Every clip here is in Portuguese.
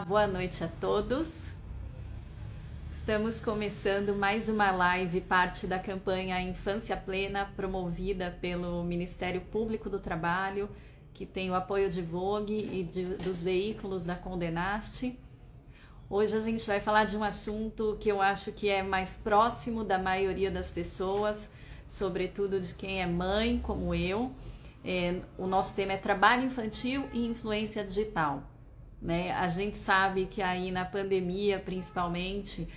Boa noite a todos. Estamos começando mais uma live, parte da campanha Infância Plena, promovida pelo Ministério Público do Trabalho, que tem o apoio de Vogue e dos veículos da Condé Nast. Hoje a gente vai falar de um assunto que eu acho que é mais próximo da maioria das pessoas, sobretudo de quem é mãe, como eu. O nosso tema é trabalho infantil e influência digital. Né? A gente sabe que aí na pandemia, principalmente,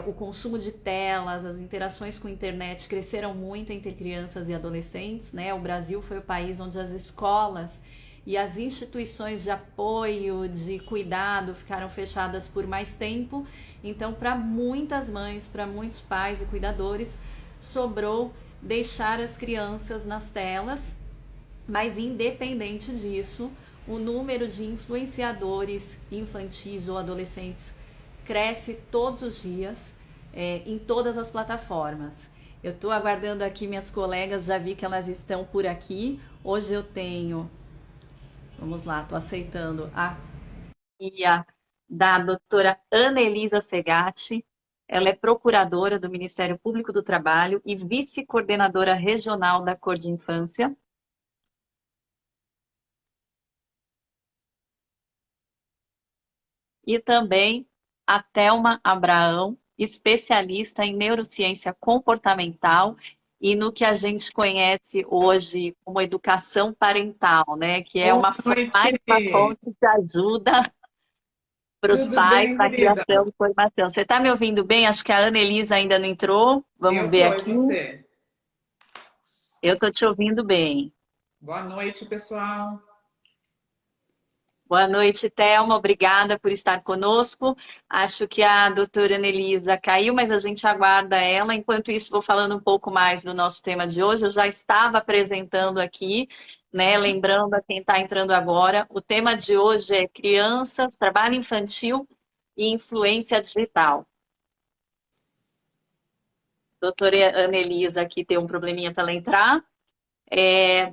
o consumo de telas, as interações com a internet cresceram muito entre crianças e adolescentes, né? O Brasil foi o país onde as escolas e as instituições de apoio, de cuidado ficaram fechadas por mais tempo. Então, para muitas mães, para muitos pais e cuidadores, sobrou deixar as crianças nas telas, mas independente disso, o número de influenciadores infantis ou adolescentes cresce todos os dias, em todas as plataformas. Eu estou aguardando aqui minhas colegas, já vi que elas estão por aqui. Hoje eu tenho, vamos lá, estou aceitando a guia da doutora Ana Elisa Segatti. Ela é procuradora do Ministério Público do Trabalho e vice-coordenadora regional da Cor de Infância. E também a Thelma Abraão, especialista em neurociência comportamental e no que a gente conhece hoje como educação parental, né? Que é Boa mais noite, uma fonte de ajuda para os tudo pais bem, na querida? criação e formação. Você está me ouvindo bem? Acho que a Ana Elisa ainda não entrou. Vamos Eu ver tô, e aqui. você? Eu estou te ouvindo bem. Boa noite, pessoal. Boa noite, Thelma. Obrigada por estar conosco. Acho que a doutora Anelisa caiu, mas a gente aguarda ela. Enquanto isso, vou falando um pouco mais do nosso tema de hoje. Eu já estava apresentando aqui, né? Uhum. Lembrando a quem está entrando agora, o tema de hoje é crianças, trabalho infantil e influência digital. Doutora Anelisa aqui tem um probleminha para ela entrar.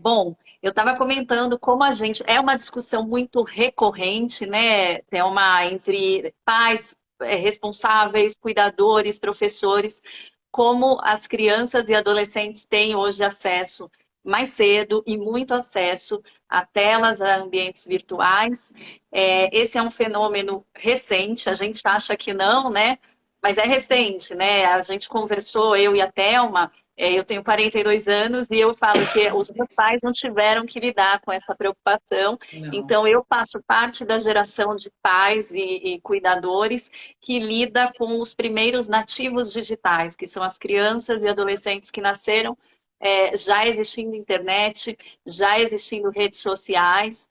Bom, eu estava comentando como a gente é uma discussão muito recorrente, né? É uma entre pais responsáveis, cuidadores, professores, como as crianças e adolescentes têm hoje acesso mais cedo e muito acesso a telas, a ambientes virtuais. Esse é um fenômeno recente, a gente acha que não, né? Mas é recente, né? A gente conversou, eu e a Thelma. Eu tenho 42 anos e eu falo que os meus pais não tiveram que lidar com essa preocupação. Não. Então, eu faço parte da geração de pais e cuidadores que lida com os primeiros nativos digitais, que são as crianças e adolescentes que nasceram já existindo internet, já existindo redes sociais.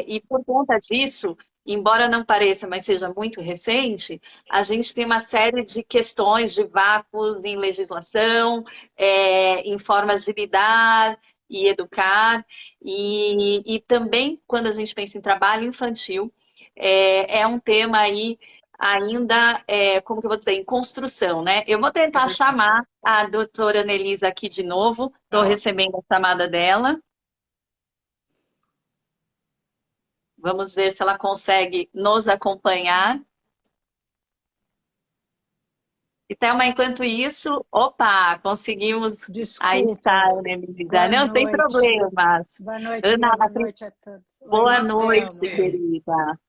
E por conta disso, embora não pareça, mas seja muito recente, a gente tem uma série de questões de vácuos em legislação, em formas de lidar e educar, e também quando a gente pensa em trabalho infantil, é um tema aí ainda, como que eu vou dizer, em construção, né? Eu vou É tentar verdade. chamar a doutora Anelisa aqui de novo, estou Tá ótimo. recebendo a chamada dela, vamos ver se ela consegue nos acompanhar. E Thelma, enquanto isso, opa, conseguimos. Aí está, Desculpa. Anelisa. Boa Não, sem noite. problemas. Boa noite, Ana, Bia. Boa noite a todos. Oi, boa Boa noite, Thelma. noite. querida.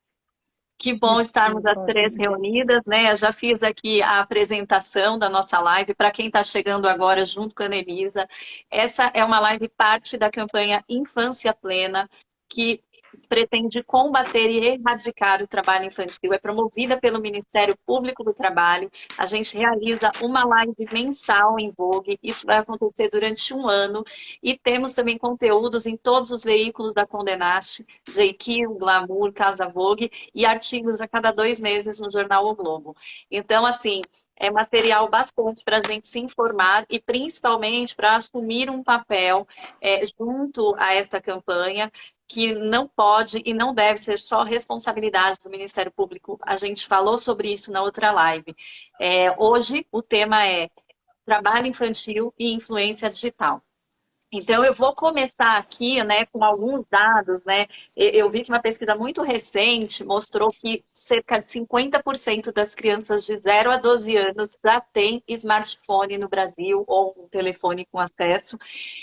Que bom estarmos as Desculpa, três viu? reunidas, né? Eu já fiz aqui a apresentação da nossa live. Para quem está chegando agora junto com a Anelisa, essa é uma live parte da campanha Infância Plena, que pretende combater e erradicar o trabalho infantil. É promovida pelo Ministério Público do Trabalho. A gente realiza uma live mensal em Vogue. Isso vai acontecer durante um ano. E temos também conteúdos em todos os veículos da Condé Nast, GQ, Glamour, Casa Vogue e artigos a cada 2 meses no jornal O Globo. Então, assim, é material bastante para a gente se informar e principalmente para assumir um papel junto a esta campanha que não pode e não deve ser só responsabilidade do Ministério Público. A gente falou sobre isso na outra live. Hoje o tema é trabalho infantil e influência digital. Então, eu vou começar aqui, né, com alguns dados, né? Eu vi que uma pesquisa muito recente mostrou que cerca de 50% das crianças de 0 a 12 anos já têm smartphone no Brasil ou um telefone com acesso.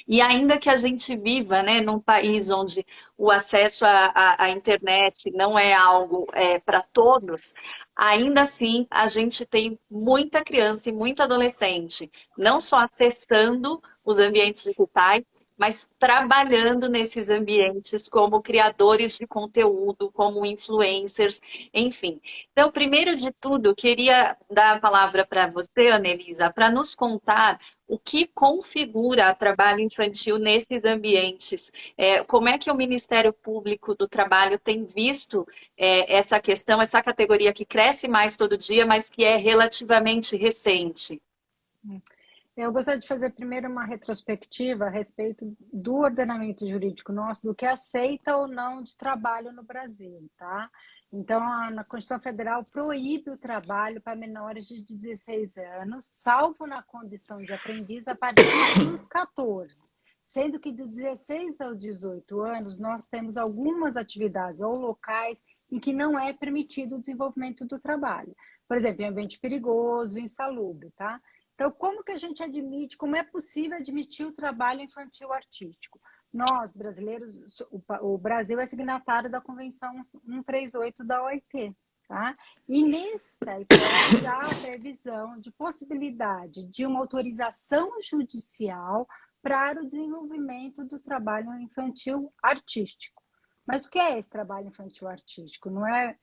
E ainda que a gente viva, né, num país onde o acesso à internet não é algo para todos, ainda assim a gente tem muita criança e muito adolescente, não só acessando os ambientes digitais, mas trabalhando nesses ambientes como criadores de conteúdo, como influencers, enfim. Então, primeiro de tudo, queria dar a palavra para você, Anelisa, para nos contar o que configura trabalho infantil nesses ambientes. Como é que o Ministério Público do Trabalho tem visto essa questão, essa categoria que cresce mais todo dia, mas que é relativamente recente? Eu gostaria de fazer primeiro uma retrospectiva a respeito do ordenamento jurídico nosso, do que aceita ou não de trabalho no Brasil, tá? Então, a Constituição Federal proíbe o trabalho para menores de 16 anos, salvo na condição de aprendiz a partir dos 14. Sendo que de 16 aos 18 anos, nós temos algumas atividades ou locais em que não é permitido o desenvolvimento do trabalho. Por exemplo, em ambiente perigoso, insalubre, tá? Então, como que a gente admite, como é possível admitir o trabalho infantil artístico? Nós, brasileiros, o Brasil é signatário da Convenção 138 da OIT, tá? E nessa hipótese há a previsão de possibilidade de uma autorização judicial para o desenvolvimento do trabalho infantil artístico. Mas o que é esse trabalho infantil artístico? Não é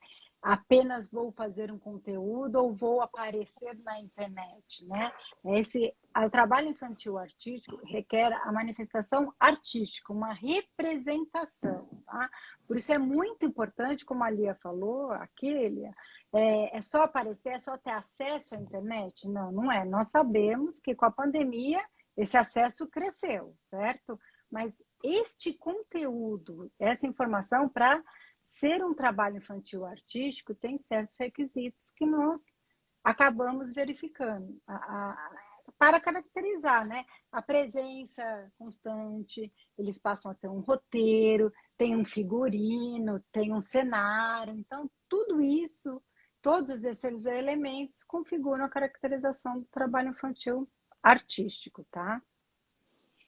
apenas vou fazer um conteúdo ou vou aparecer na internet, né? O trabalho infantil artístico requer a manifestação artística, uma representação, tá? Por isso é muito importante, como a Lia falou, aqui, Lia, é só aparecer, é só ter acesso à internet? Não, não é. Nós sabemos que com a pandemia esse acesso cresceu, certo? Mas este conteúdo, essa informação para ser um trabalho infantil artístico tem certos requisitos que nós acabamos verificando para caracterizar, né? A presença constante, eles passam a ter um roteiro, tem um figurino, tem um cenário. Então, tudo isso, todos esses elementos configuram a caracterização do trabalho infantil artístico, tá?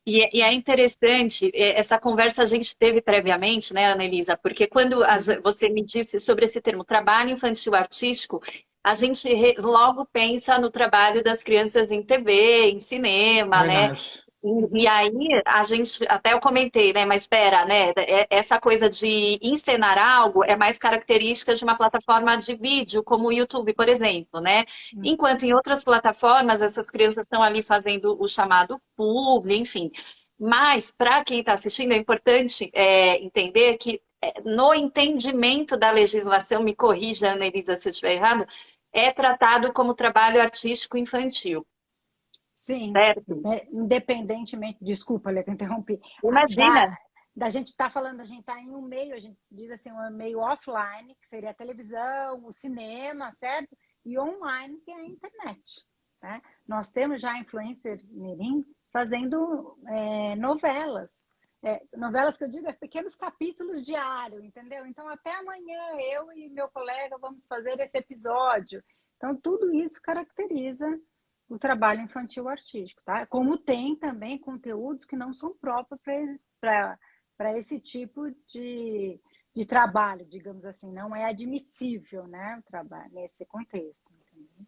E é interessante, essa conversa a gente teve previamente, né, Anelisa? Porque quando você me disse sobre esse termo trabalho infantil artístico, a gente logo pensa no trabalho das crianças em TV, em cinema, né? Verdade. E aí a gente, até eu comentei, né? Mas espera, né? Essa coisa de encenar algo é mais característica de uma plataforma de vídeo, como o YouTube, por exemplo, né? Enquanto em outras plataformas essas crianças estão ali fazendo o chamado publi, enfim. Mas para quem está assistindo é importante entender que no entendimento da legislação, me corrija, Annelisa, se eu estiver errado, é tratado como trabalho artístico infantil. Sim, Certo? independentemente, desculpa, Lê, que eu interrompi, Imagina. da gente estar falando, a gente está em um meio, a gente diz assim, um meio offline, que seria a televisão, o cinema, certo? E online, que é a internet, né? Nós temos já influencers mirim fazendo novelas, novelas que eu digo, pequenos capítulos diários, entendeu? Então, até amanhã, eu e meu colega vamos fazer esse episódio. Então, tudo isso caracteriza o trabalho infantil artístico, tá? Como tem também conteúdos que não são próprios para esse tipo de trabalho, digamos assim, não é admissível, né, o trabalho nesse contexto. Entendeu?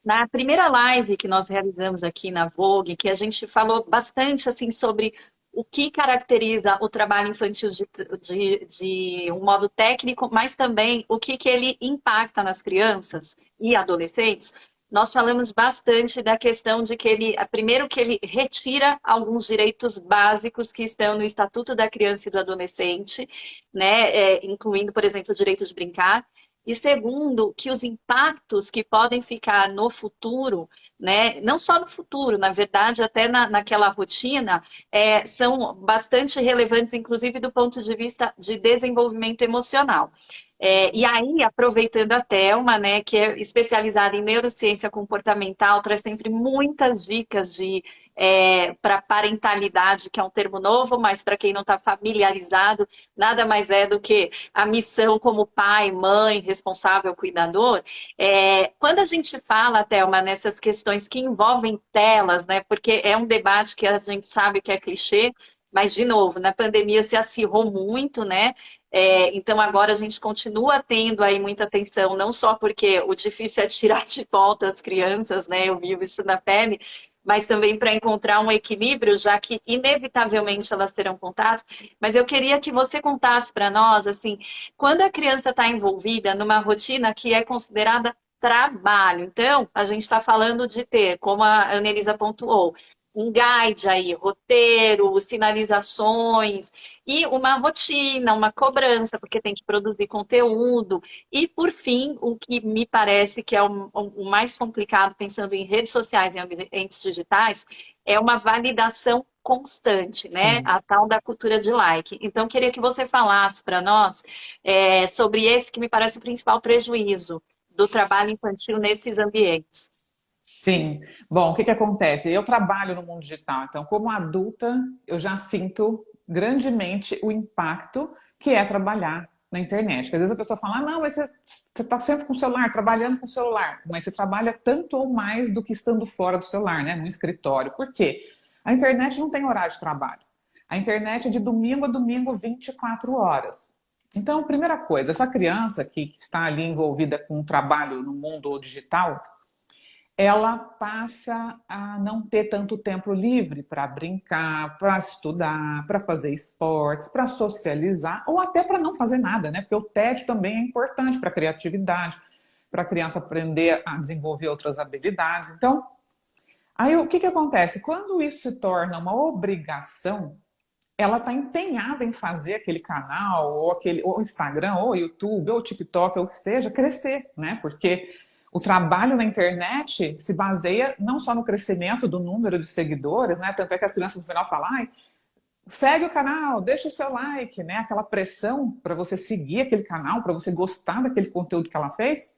Na primeira live que nós realizamos aqui na Vogue, que a gente falou bastante assim sobre o que caracteriza o trabalho infantil de um modo técnico, mas também o que ele impacta nas crianças e adolescentes. Nós falamos bastante da questão de que primeiro que ele retira alguns direitos básicos que estão no Estatuto da Criança e do Adolescente, né, incluindo, por exemplo, o direito de brincar. E segundo, que os impactos que podem ficar no futuro, né, não só no futuro, na verdade, até naquela rotina, são bastante relevantes, inclusive do ponto de vista de desenvolvimento emocional. E aí, aproveitando a Thelma, né, que é especializada em neurociência comportamental, traz sempre muitas dicas de para parentalidade, que é um termo novo, mas para quem não está familiarizado, nada mais é do que a missão como pai, mãe, responsável, cuidador. Quando a gente fala, Thelma, nessas questões que envolvem telas, né? Porque é um debate que a gente sabe que é clichê, mas, de novo, na pandemia se acirrou muito, né? Então agora a gente continua tendo aí muita atenção, não só porque o difícil é tirar de volta as crianças, né? Eu vivo isso na pele, mas também para encontrar um equilíbrio, já que inevitavelmente elas terão contato. Mas eu queria que você contasse para nós, assim, quando a criança está envolvida numa rotina que é considerada trabalho. Então, a gente está falando de ter, como a Annelisa pontuou, um guide aí, roteiro, sinalizações e uma rotina, uma cobrança, porque tem que produzir conteúdo. E, por fim, o que me parece que é o mais complicado, pensando em redes sociais e ambientes digitais, é uma validação constante, né? Sim. A tal da cultura de like. Então, queria que você falasse para nós sobre esse que me parece o principal prejuízo do trabalho infantil nesses ambientes. Sim. Bom, o que que acontece? Eu trabalho no mundo digital, então, como adulta, eu já sinto grandemente o impacto que é trabalhar na internet. Porque às vezes a pessoa fala, ah, não, mas você está sempre com o celular, trabalhando com o celular. Mas você trabalha tanto ou mais do que estando fora do celular, né? No escritório. Por quê? A internet não tem horário de trabalho. A internet é de domingo a domingo, 24 horas. Então, primeira coisa, essa criança que está ali envolvida com o trabalho no mundo digital, ela passa a não ter tanto tempo livre para brincar, para estudar, para fazer esportes, para socializar, ou até para não fazer nada, né? Porque o tédio também é importante para a criatividade, para a criança aprender a desenvolver outras habilidades. Então, aí o que que acontece? Quando isso se torna uma obrigação, ela está empenhada em fazer aquele canal, ou Instagram, ou YouTube, ou TikTok, ou o que seja, crescer, né? Porque o trabalho na internet se baseia não só no crescimento do número de seguidores, né? Tanto é que as crianças no final falam, ai, segue o canal, deixa o seu like, né? Aquela pressão para você seguir aquele canal, para você gostar daquele conteúdo que ela fez.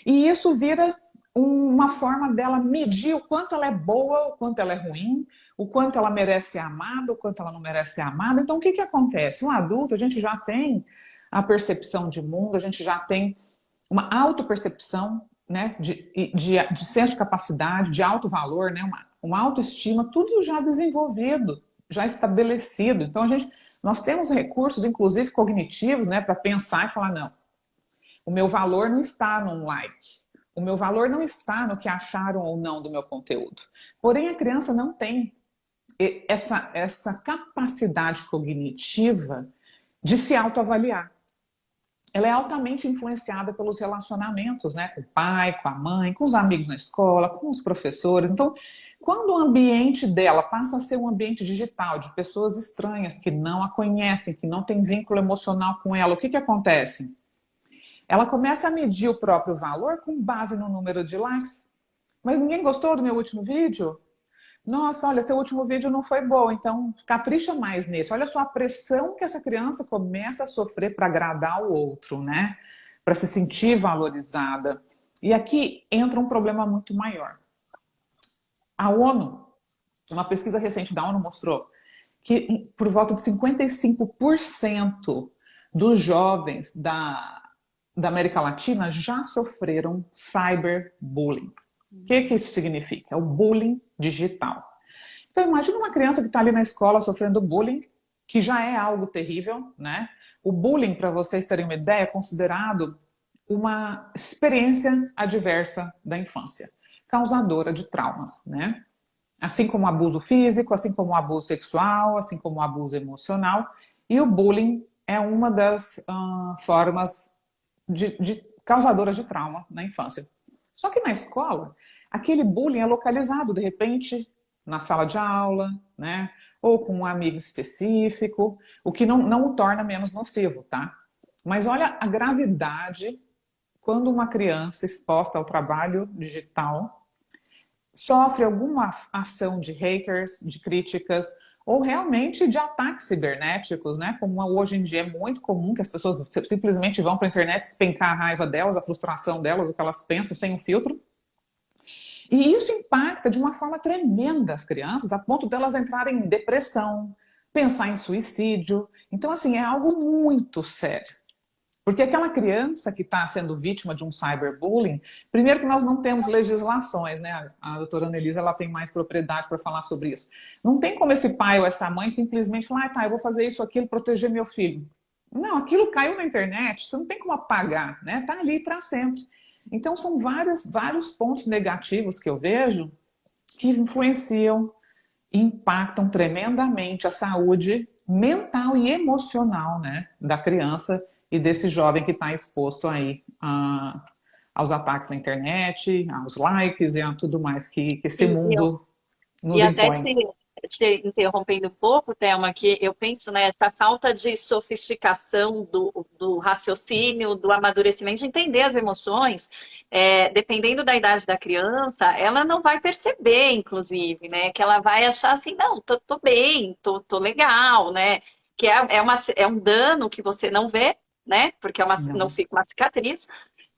E isso vira uma forma dela medir o quanto ela é boa, o quanto ela é ruim, o quanto ela merece ser amada, o quanto ela não merece ser amada. Então, o que que acontece? Um adulto, a gente já tem a percepção de mundo, a gente já tem uma autopercepção, né, de senso de capacidade, de alto valor, né, uma autoestima, tudo já desenvolvido, já estabelecido. Então, nós temos recursos, inclusive cognitivos, né, para pensar e falar, não, o meu valor não está num like. O meu valor não está no que acharam ou não do meu conteúdo. Porém, a criança não tem essa capacidade cognitiva de se autoavaliar. Ela é altamente influenciada pelos relacionamentos, né? Com o pai, com a mãe, com os amigos na escola, com os professores. Então, quando o ambiente dela passa a ser um ambiente digital, de pessoas estranhas que não a conhecem, que não têm vínculo emocional com ela, o que que acontece? Ela começa a medir o próprio valor com base no número de likes. Mas ninguém gostou do meu último vídeo? Nossa, olha, seu último vídeo não foi bom, então capricha mais nesse. Olha só a pressão que essa criança começa a sofrer para agradar o outro, né? Para se sentir valorizada. E aqui entra um problema muito maior. A ONU, uma pesquisa recente da ONU mostrou que por volta de 55% dos jovens da América Latina já sofreram cyberbullying. O que que isso significa? É o bullying digital. Então, imagina uma criança que está ali na escola sofrendo bullying, que já é algo terrível, né? O bullying, para vocês terem uma ideia, é considerado uma experiência adversa da infância, causadora de traumas, né? Assim como o abuso físico, assim como o abuso sexual, assim como o abuso emocional. E o bullying é uma das formas de causadoras de trauma na infância. Só que na escola, aquele bullying é localizado, de repente, na sala de aula, né? Ou com um amigo específico, o que não o torna menos nocivo, tá? Mas olha a gravidade quando uma criança exposta ao trabalho digital sofre alguma ação de haters, de críticas, ou realmente de ataques cibernéticos, né? Como hoje em dia é muito comum que as pessoas simplesmente vão para a internet espencar a raiva delas, a frustração delas, o que elas pensam sem um filtro. E isso impacta de uma forma tremenda as crianças, a ponto delas entrarem em depressão, pensar em suicídio. Então, assim, é algo muito sério. Porque aquela criança que está sendo vítima de um cyberbullying, primeiro que nós não temos legislações, né? A doutora Annelise, ela tem mais propriedade para falar sobre isso. Não tem como esse pai ou essa mãe simplesmente falar, tá, eu vou fazer isso, aquilo, proteger meu filho. Não, aquilo caiu na internet, você não tem como apagar, né? Tá ali para sempre. Então, são vários pontos negativos que eu vejo que influenciam, impactam tremendamente a saúde mental e emocional, né, da criança e desse jovem que está exposto aí aos ataques na internet, aos likes e a tudo mais que esse E eu mundo E nos até impõe. te interrompendo um pouco, Thelma, que eu penso nessa falta de sofisticação do raciocínio, do amadurecimento, de entender as emoções, dependendo da idade da criança, ela não vai perceber, inclusive, né? Que ela vai achar assim, não, tô bem, tô legal, né? Que é um dano que você não vê, né? Porque não Não, fica uma cicatriz.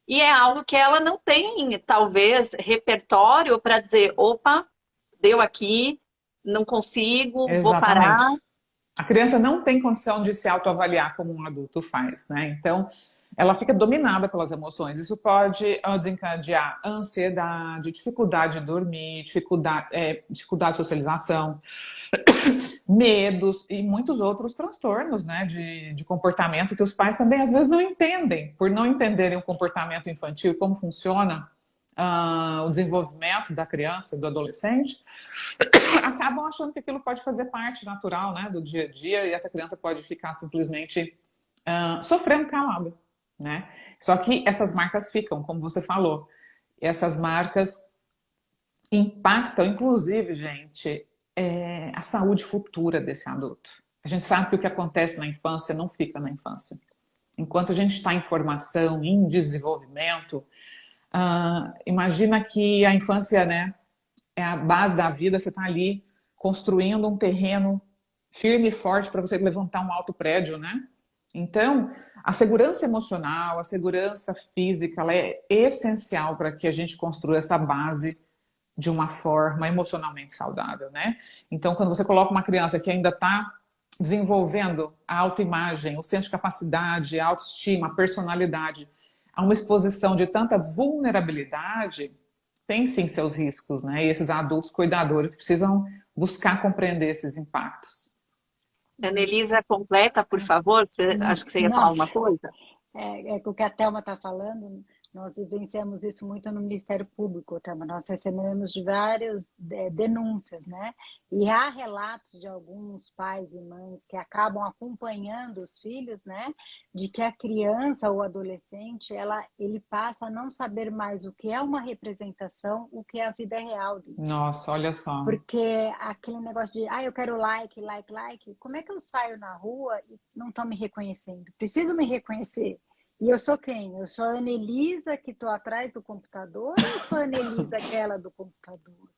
E é algo que ela não tem, talvez, repertório para dizer, opa, deu aqui, não consigo, vou parar. exatamente. A criança não tem condição de se autoavaliar como um adulto faz, né? Então, ela fica dominada pelas emoções. Isso pode desencadear ansiedade, dificuldade de dormir, dificuldade de socialização, medos e muitos outros transtornos, né, de comportamento que os pais também às vezes não entendem, por não entenderem o comportamento infantil e como funciona o desenvolvimento da criança, do adolescente, acabam achando que aquilo pode fazer parte natural, né, do dia a dia e essa criança pode ficar simplesmente sofrendo calada, né? Só que essas marcas ficam, como você falou, essas marcas impactam, inclusive, gente, a saúde futura desse adulto. A gente sabe que o que acontece na infância não fica na infância. Enquanto a gente está em formação, em desenvolvimento, imagina que a infância, né, é a base da vida, você está ali construindo um terreno firme e forte para você levantar um alto prédio, né? Então, a segurança emocional, a segurança física, ela é essencial para que a gente construa essa base de uma forma emocionalmente saudável, né? Então, quando você coloca uma criança que ainda está desenvolvendo a autoimagem, o senso de capacidade, a autoestima, a personalidade, a uma exposição de tanta vulnerabilidade, tem sim seus riscos, né? E esses adultos cuidadores precisam buscar compreender esses impactos. Anelisa, completa, por favor. Acho que você ia Não, falar uma coisa. é o que a Thelma está falando, nós vivenciamos isso muito no Ministério Público, Thelma. Nós recebemos de várias denúncias, né? E há relatos de alguns pais e mães que acabam acompanhando os filhos, né? De que a criança ou adolescente, ele passa a não saber mais o que é uma representação, o que é a vida real dele. Nossa, olha só. Porque aquele negócio de, eu quero like, like, like. Como é que eu saio na rua e não estão me reconhecendo? Preciso me reconhecer. E eu sou quem? Eu sou a Anelisa que estou atrás do computador ou eu sou a Anelisa aquela do computador?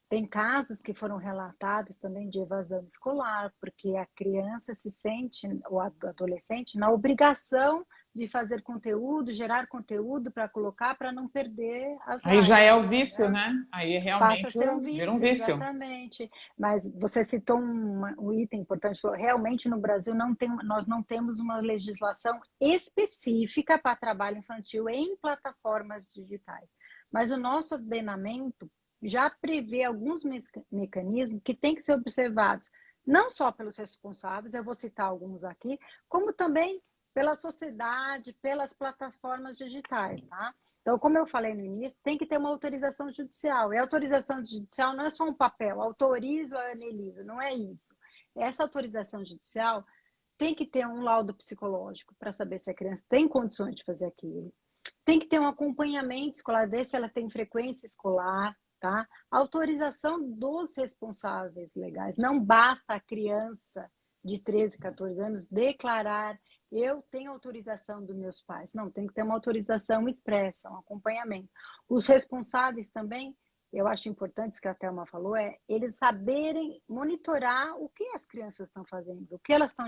Tem casos que foram relatados também de evasão escolar, porque a criança se sente, o adolescente, na obrigação de fazer conteúdo, gerar conteúdo para colocar, para não perder as Aí já likes, é o vício, entendeu? né? Aí Passa a realmente ser um vira um vício, vício. exatamente. Mas você citou um item importante, realmente no Brasil nós não temos uma legislação específica para trabalho infantil em plataformas digitais. Mas o nosso ordenamento já prevê alguns mecanismos que têm que ser observados, não só pelos responsáveis, eu vou citar alguns aqui, como também pela sociedade, pelas plataformas digitais, tá? Então, como eu falei no início, tem que ter uma autorização judicial. E a autorização judicial não é só um papel, autorizo a Anelisa, não é isso. Essa autorização judicial tem que ter um laudo psicológico para saber se a criança tem condições de fazer aquilo. Tem que ter um acompanhamento escolar, ver se ela tem frequência escolar, tá? Autorização dos responsáveis legais. Não basta a criança de 13, 14 anos declarar eu tenho autorização dos meus pais. Não, tem que ter uma autorização expressa, um acompanhamento. Os responsáveis também, eu acho importante, o que a Thelma falou, eles saberem monitorar o que as crianças estão fazendo, o que elas estão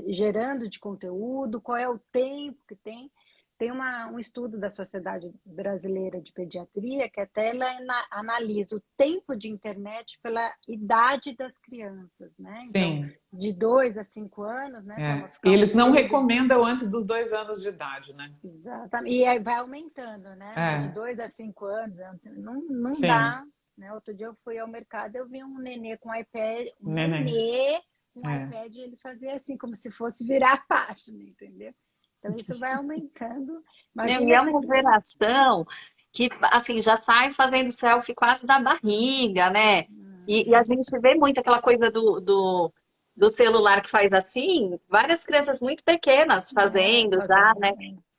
gerando de conteúdo, qual é o tempo que tem, tem um estudo da Sociedade Brasileira de Pediatria que até ela analisa o tempo de internet pela idade das crianças, né? Então, Sim. de 2 a 5 anos, né? E eles não recomendam antes dos 2 anos de idade, né? Exatamente. E aí vai aumentando, né? De 2 a 5 anos, não dá. Né? Outro dia eu fui ao mercado, eu vi um nenê com iPad, nenê com iPad, e ele fazia assim, como se fosse virar a página, entendeu? Então isso vai aumentando. E é uma geração que, assim, já sai fazendo selfie quase da barriga, né? E a gente vê muito aquela coisa do celular que faz assim, várias crianças muito pequenas fazendo já, né?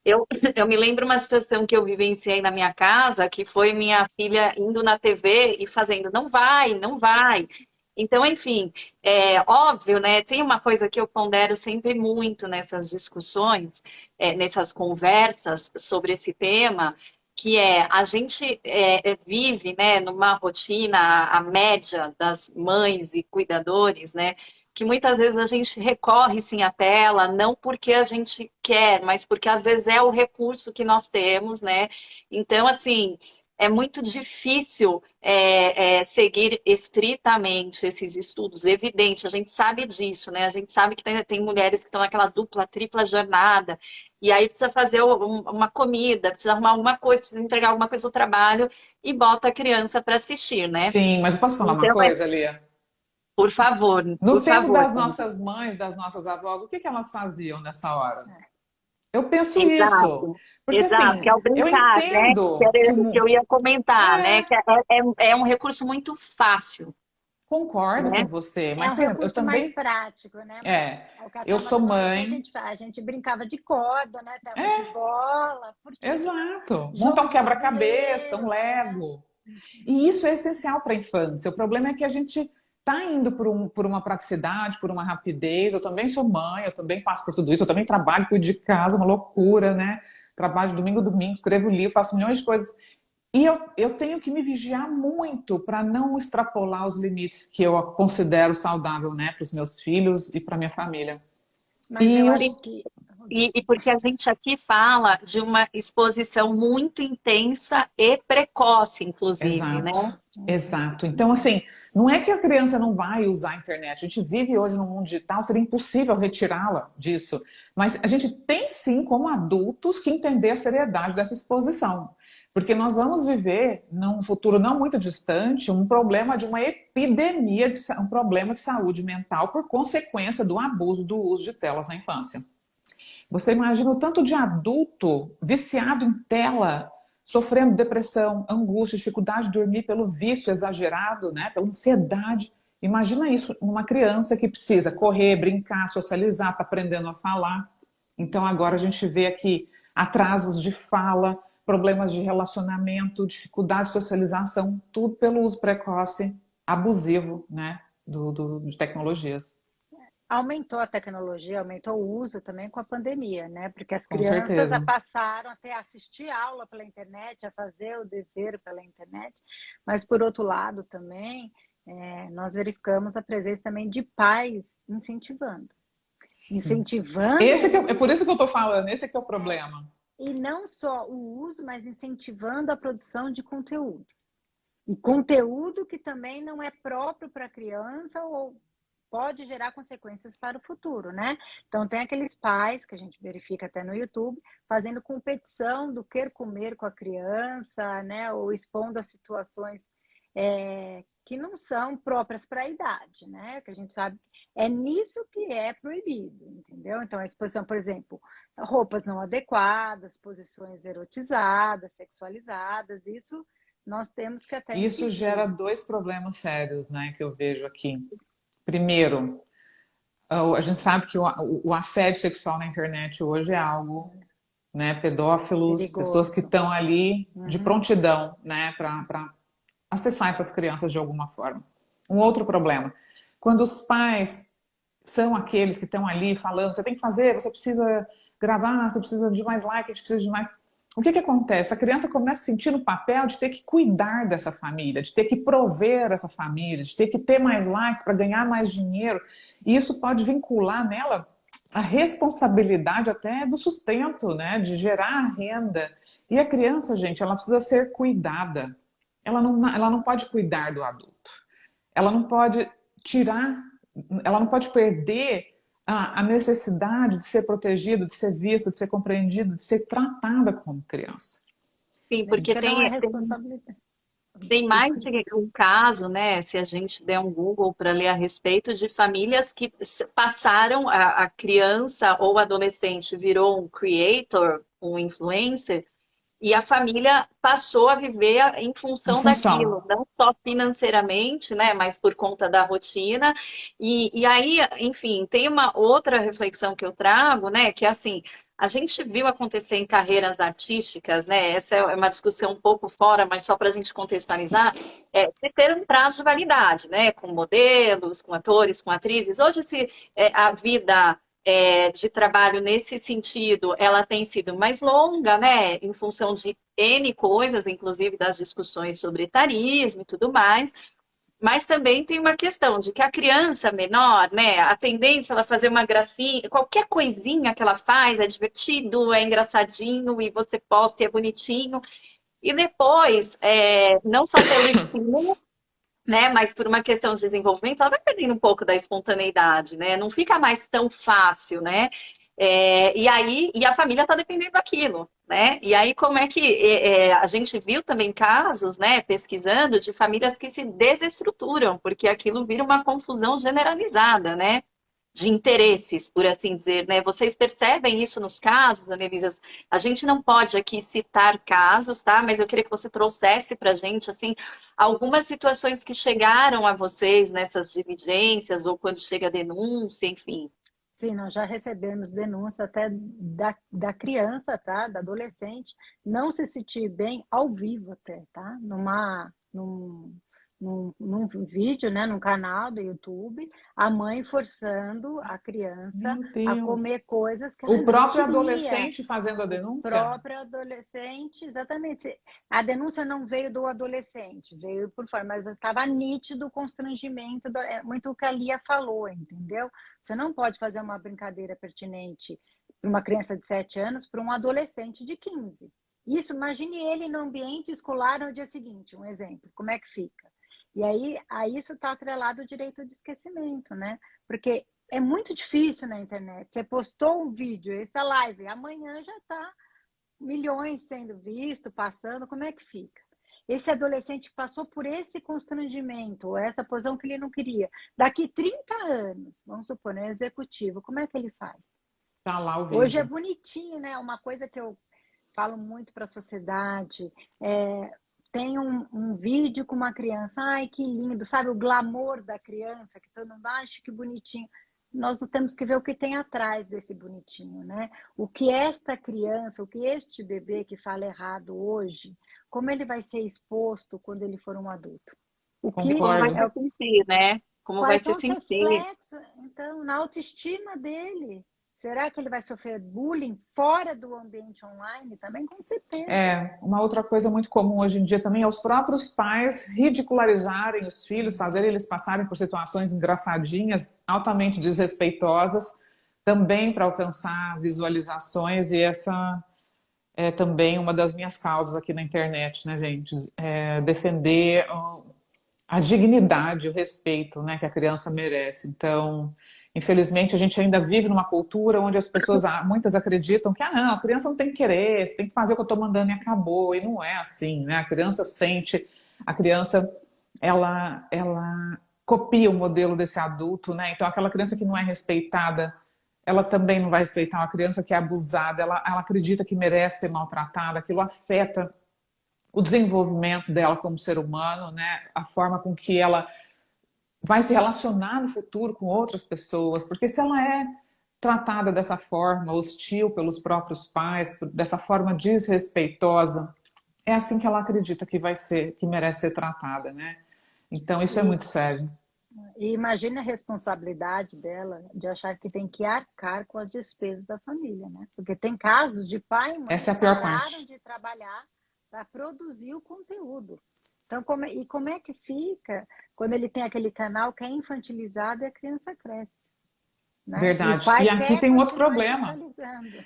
Eu me lembro uma situação que eu vivenciei na minha casa, que foi minha filha indo na TV e fazendo, não vai, não vai. Então, enfim, é óbvio, né? Tem uma coisa que eu pondero sempre muito nessas discussões, nessas conversas sobre esse tema, que a gente vive, né, numa rotina, a média das mães e cuidadores, né? Que muitas vezes a gente recorre sim à tela, não porque a gente quer, mas porque às vezes é o recurso que nós temos, né? Então, assim, é muito difícil seguir estritamente esses estudos. Evidente, a gente sabe disso, né? A gente sabe que tem mulheres que estão naquela dupla, tripla jornada, e aí precisa fazer uma comida, precisa arrumar alguma coisa, precisa entregar alguma coisa do trabalho e bota a criança para assistir, né? Sim, mas eu posso falar uma coisa, Lia? Por favor, no tempo das Sandra. nossas mães, das nossas avós, o que elas faziam nessa hora? Eu penso Exato, isso. Porque exato, assim, que é o brincar, eu entendo né? Que eu ia comentar, né? Que é um recurso muito fácil. Concordo né? com você, É mas um por exemplo, eu recurso mais também. prático, né? Eu sou mãe. A gente brincava de corda, né? De bola, Exato. Montar um quebra-cabeça, um Lego. E isso é essencial para a infância. O problema é que a gente está indo por uma praticidade, por uma rapidez. Eu também sou mãe, eu também passo por tudo isso, eu também trabalho, cuido de casa, uma loucura, né? Trabalho de domingo a domingo, escrevo livro, faço milhões de coisas. E eu tenho que me vigiar muito para não extrapolar os limites que eu considero saudável, né, para os meus filhos e para minha família. Mas eu acho que... E porque a gente aqui fala de uma exposição muito intensa e precoce, inclusive, Exato, né? Exato. Então, assim, não é que a criança não vai usar a internet. A gente vive hoje num mundo digital, seria impossível retirá-la disso. Mas a gente tem sim, como adultos, que entender a seriedade dessa exposição. Porque nós vamos viver, num futuro não muito distante, um problema de uma epidemia, um problema de saúde mental por consequência do abuso do uso de telas na infância. Você imagina o tanto de adulto viciado em tela, sofrendo depressão, angústia, dificuldade de dormir pelo vício exagerado, né, pela ansiedade. Imagina isso numa criança que precisa correr, brincar, socializar, está aprendendo a falar. Então agora a gente vê aqui atrasos de fala, problemas de relacionamento, dificuldade de socialização, tudo pelo uso precoce, abusivo, né, de tecnologias. Aumentou a tecnologia, aumentou o uso também com a pandemia, né? Porque as crianças passaram até a assistir aula pela internet, a fazer o dever pela internet, mas por outro lado também, nós verificamos a presença também de pais incentivando. Sim. Incentivando... É por isso que eu estou falando, esse que é o problema. E não só o uso, mas incentivando a produção de conteúdo. E conteúdo que também não é próprio para a criança ou pode gerar consequências para o futuro, né? Então tem aqueles pais, que a gente verifica até no YouTube, fazendo competição do que comer com a criança, né? Ou expondo a situações que não são próprias para a idade, né? Que a gente sabe é nisso que é proibido, entendeu? Então a exposição, por exemplo, roupas não adequadas, posições erotizadas, sexualizadas, isso nós temos que até Isso impedir. gera 2 problemas sérios, né, que eu vejo aqui. Primeiro, a gente sabe que o assédio sexual na internet hoje é algo, né, pedófilos, perigoso. Pessoas que estão ali de prontidão, né, para acessar essas crianças de alguma forma. Um outro problema, quando os pais são aqueles que estão ali falando, você tem que fazer, você precisa gravar, você precisa de mais like, a gente precisa de mais... O que acontece? A criança começa a sentir no papel de ter que cuidar dessa família, de ter que prover essa família, de ter que ter mais likes para ganhar mais dinheiro. E isso pode vincular nela a responsabilidade até do sustento, né? De gerar renda. E a criança, gente, ela precisa ser cuidada. Ela não pode cuidar do adulto. Ela não pode tirar, ela não pode perder a necessidade de ser protegida, de ser vista, de ser compreendida, de ser tratada como criança. Sim, Mesmo porque que não é tem responsabilidade. tem mais de um caso, né? Se a gente der um Google para ler a respeito de famílias que passaram a criança ou adolescente virou um creator, um influencer, e a família passou a viver em Em função daquilo, função. não só financeiramente, né, mas por conta da rotina. E aí, enfim, tem uma outra reflexão que eu trago, né, que é assim, a gente viu acontecer em carreiras artísticas, né? Essa é uma discussão um pouco fora, mas só para a gente contextualizar, de ter um prazo de validade, né? Com modelos, com atores, com atrizes. Hoje, a vida de trabalho nesse sentido, ela tem sido mais longa, né? Em função de N coisas, inclusive das discussões sobre etarismo e tudo mais. Mas também tem uma questão de que a criança menor, né, a tendência é ela fazer uma gracinha, qualquer coisinha que ela faz é divertido, é engraçadinho e você posta e é bonitinho. E depois, não só pelo estímulo, né, mas por uma questão de desenvolvimento, ela vai perdendo um pouco da espontaneidade, né? Não fica mais tão fácil, né? E aí, a família está dependendo daquilo, né? E aí, como é que a gente viu também casos, né, pesquisando, de famílias que se desestruturam, porque aquilo vira uma confusão generalizada, né? De interesses, por assim dizer, né? Vocês percebem isso nos casos, Anelisa? A gente não pode aqui citar casos, tá? Mas eu queria que você trouxesse para a gente, assim, algumas situações que chegaram a vocês nessas diligências, ou quando chega a denúncia, enfim. Sim, nós já recebemos denúncia até da criança, tá? Da adolescente, não se sentir bem ao vivo até, tá? Num vídeo, né? Num canal do YouTube, a mãe forçando a criança Meu a Deus. comer coisas que ela O não próprio queria. adolescente fazendo a O denúncia? próprio adolescente, exatamente. A denúncia não veio do adolescente, veio por fora, mas estava nítido o constrangimento, muito o que a Lia falou, entendeu? Você não pode fazer uma brincadeira pertinente para uma criança de 7 anos para um adolescente de 15. Isso, imagine ele no ambiente escolar no dia seguinte, um exemplo, como é que fica? E aí a isso está atrelado o direito de esquecimento, né? Porque é muito difícil na internet. Você postou um vídeo, essa live, amanhã já está milhões sendo visto, passando, como é que fica? Esse adolescente passou por esse constrangimento, essa posição que ele não queria. Daqui 30 anos, vamos supor, no executivo, como é que ele faz? Tá lá o Hoje é vídeo. bonitinho, né? Uma coisa que eu falo muito para a sociedade, tem um vídeo com uma criança, ai que lindo, sabe o glamour da criança, que todo mundo acha que bonitinho. Nós temos que ver o que tem atrás desse bonitinho, né? O que esta criança, o que este bebê que fala errado hoje, como ele vai ser exposto quando ele for um adulto? O que Como vai Concordo. se sentir, né? Como vai Quais se são os sentir. reflexos, então, na autoestima dele? Será que ele vai sofrer bullying fora do ambiente online também? Com certeza. Uma outra coisa muito comum hoje em dia também é os próprios pais ridicularizarem os filhos, fazerem eles passarem por situações engraçadinhas, altamente desrespeitosas, também para alcançar visualizações, e essa é também uma das minhas causas aqui na internet, né, gente? Defender a dignidade, o respeito, né, que a criança merece. Então, infelizmente, a gente ainda vive numa cultura onde as pessoas, muitas acreditam que, não, a criança não tem que querer, você tem que fazer o que eu estou mandando e acabou. E não é assim, né? A criança sente, a criança, ela copia o modelo desse adulto, né? Então, aquela criança que não é respeitada, ela também não vai respeitar uma criança que é abusada, ela acredita que merece ser maltratada, aquilo afeta o desenvolvimento dela como ser humano, né? A forma com que ela vai se relacionar no futuro com outras pessoas, porque se ela é tratada dessa forma, hostil pelos próprios pais, dessa forma desrespeitosa, é assim que ela acredita que vai ser, que merece ser tratada, né? Então isso é E, muito sério. e imagine a responsabilidade dela de achar que tem que arcar com as despesas da família, né? Porque tem casos de pai e mãe Essa que é a pior pararam parte. de trabalhar para produzir o conteúdo. Então, como é que fica quando ele tem aquele canal que é infantilizado e a criança cresce? né? Verdade. E o pai E aqui quer tem um outro continuar problema. centralizando.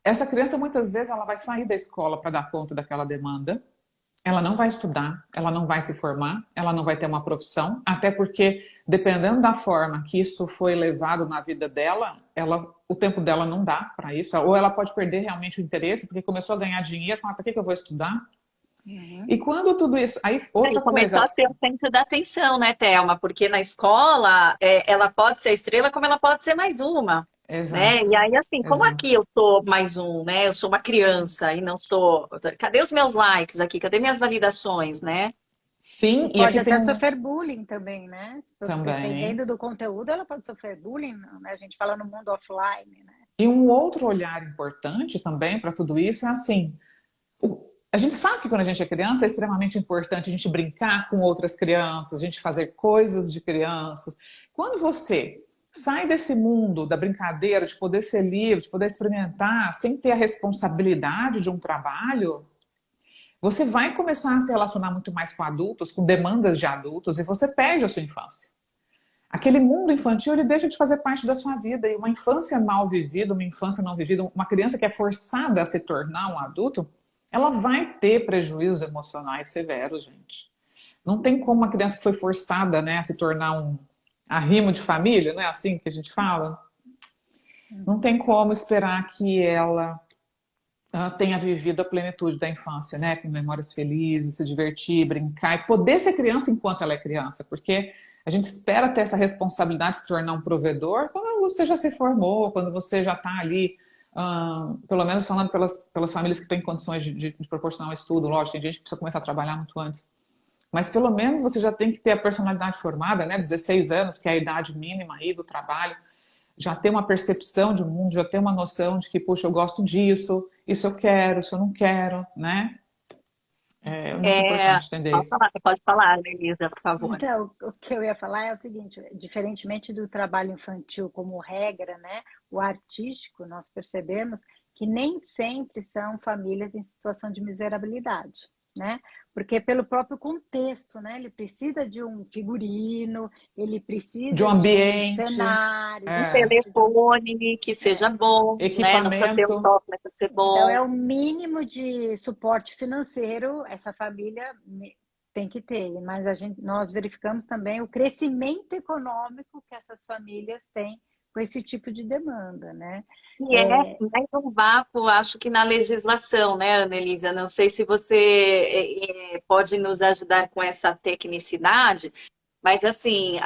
Essa criança, muitas vezes, ela vai sair da escola para dar conta daquela demanda. Ela não vai estudar, ela não vai se formar, ela não vai ter uma profissão, até porque, dependendo da forma que isso foi levado na vida dela, o tempo dela não dá para isso. Ou ela pode perder realmente o interesse, porque começou a ganhar dinheiro, fala, para que eu vou estudar? Uhum. E quando tudo isso... Aí, E outra começou a coisa... ser o centro da atenção, né, Thelma? Porque na escola, ela pode ser a estrela como ela pode ser mais uma, né? Exato, E aí, assim, como exato. aqui eu sou mais um, né? Eu sou uma criança e não sou... Cadê os meus likes aqui? Cadê minhas validações, né? Sim, E e pode aqui tem até um... sofrer bullying também, né? Também. Dependendo do conteúdo, ela pode sofrer bullying, né? A gente fala no mundo offline, né? E um outro olhar importante também para tudo isso é assim, a gente sabe que quando a gente é criança é extremamente importante a gente brincar com outras crianças, a gente fazer coisas de crianças. Quando você sai desse mundo da brincadeira, de poder ser livre, de poder experimentar, sem ter a responsabilidade de um trabalho, você vai começar a se relacionar muito mais com adultos, com demandas de adultos, e você perde a sua infância. Aquele mundo infantil, ele deixa de fazer parte da sua vida. E uma infância mal vivida, uma infância não vivida, uma criança que é forçada a se tornar um adulto, ela vai ter prejuízos emocionais severos, gente. Não tem como uma criança que foi forçada, né, a se tornar um arrimo de família, não é assim que a gente fala? Não tem como esperar que ela tenha vivido a plenitude da infância, né, com memórias felizes, se divertir, brincar e poder ser criança enquanto ela é criança, porque a gente espera ter essa responsabilidade de se tornar um provedor quando você já se formou, quando você já está ali, pelo menos falando pelas famílias que têm condições de proporcionar um estudo. Lógico, tem gente que precisa começar a trabalhar muito antes. Mas pelo menos você já tem que ter a personalidade formada, né? 16 anos, que é a idade mínima aí do trabalho. Já ter uma percepção de mundo, já ter uma noção de que, puxa, eu gosto disso, isso eu quero, isso eu não quero, né? É muito É, importante entender isso. pode falar, Elisa, por favor. Então, o que eu ia falar é o seguinte, diferentemente do trabalho infantil como regra, né, o artístico, nós percebemos que nem sempre são famílias em situação de miserabilidade, né? Porque pelo próprio contexto, né, ele precisa de um figurino, ele De um precisa de um ambiente, cenário, Um é, telefone que seja bom, né? Não precisa ter um equipamento. top, mas precisa ser então, é bom. o mínimo de suporte financeiro essa família tem que ter. Mas nós verificamos também o crescimento econômico que essas famílias têm com esse tipo de demanda, né? E é mais um vácuo, acho que na legislação, né, Annelisa? Não sei se você pode nos ajudar com essa tecnicidade, mas assim,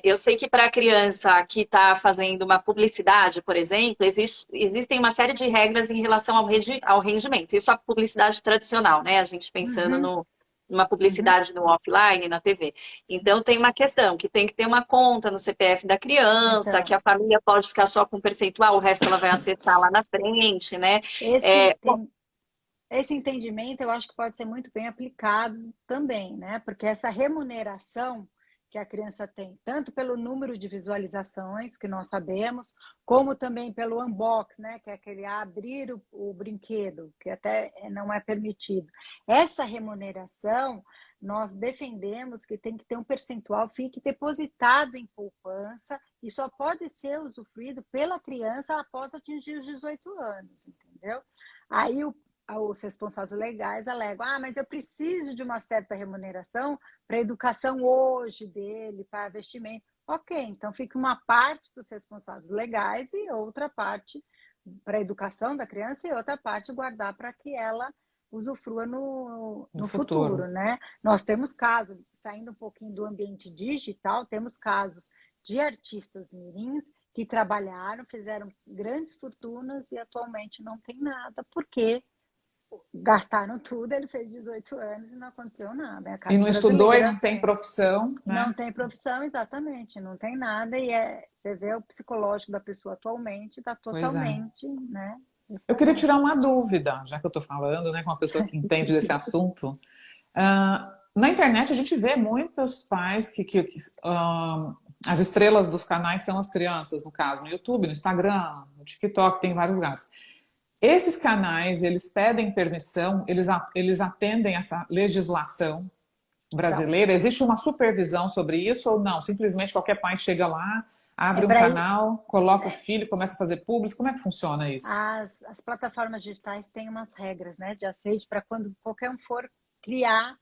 eu sei que para a criança que está fazendo uma publicidade, por exemplo, existem uma série de regras em relação ao rendimento. Isso é a publicidade tradicional, né? A gente pensando Uhum, numa uhum, publicidade no offline, na TV. Então tem uma questão que tem que ter uma conta no CPF da criança, que então, a família pode ficar só com um percentual, o resto ela vai acessar lá na frente, né? esse, Bom, esse entendimento eu acho que pode ser muito bem aplicado também, né? Porque essa remuneração que a criança tem, tanto pelo número de visualizações, que nós sabemos, como também pelo unbox, né? Que é aquele abrir o brinquedo, que até não é permitido. Essa remuneração, nós defendemos que tem que ter um percentual, fique depositado em poupança e só pode ser usufruído pela criança após atingir os 18 anos, entendeu? Aí os responsáveis legais alegam, mas eu preciso de uma certa remuneração para a educação hoje dele, para investimento. Ok, então fica uma parte para os responsáveis legais e outra parte para a educação da criança e outra parte guardar para que ela usufrua No no futuro. futuro, né? Nós temos casos, saindo um pouquinho do ambiente digital, temos casos de artistas mirins que trabalharam, fizeram grandes fortunas e atualmente não tem nada, porque gastaram tudo, ele fez 18 anos e não aconteceu nada. A E Casa não estudou e Brasileira não tem profissão, não né? tem profissão, exatamente, não tem nada, e você vê o psicológico da pessoa atualmente, está Pois é. totalmente, né? Eu queria tirar uma dúvida, já que eu estou falando, né, com uma pessoa que entende desse assunto. Na internet a gente vê muitos pais as estrelas dos canais são as crianças, no caso, no YouTube, no Instagram, no TikTok, tem em vários lugares. Esses canais, eles pedem permissão, eles atendem essa legislação Então, brasileira? Existe uma supervisão sobre isso ou não? Simplesmente qualquer pai chega lá, Abre um canal, coloca o filho, começa a fazer publis. Como é que funciona isso? As plataformas digitais têm umas regras, né, de aceite para quando qualquer um for criar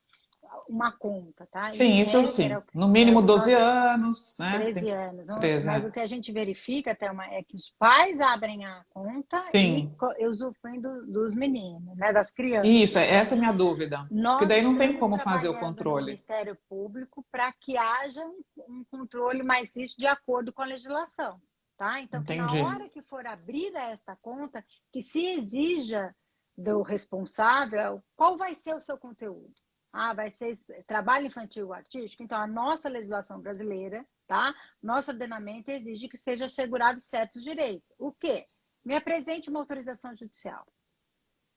uma conta, tá? Sim, Em isso regra, sim. No mínimo o que 12 nós anos, né? 13 anos. 13, Mas é. o que a gente verifica, Thelma, é que os pais abrem a conta e Sim, usufruem dos meninos, né, das isso, crianças. essa é a minha dúvida. Porque Nós daí não tem estamos como fazer o trabalhando no controle. Ministério Público para que haja um controle mais rígido de acordo com a legislação, tá? Então, que na Entendi. hora que for abrir esta conta, que se exija do responsável qual vai ser o seu conteúdo. Ah, vai ser trabalho infantil artístico? Então, a nossa legislação brasileira, tá? Nosso ordenamento exige que seja assegurados certos direitos. O quê? Me apresente uma autorização judicial,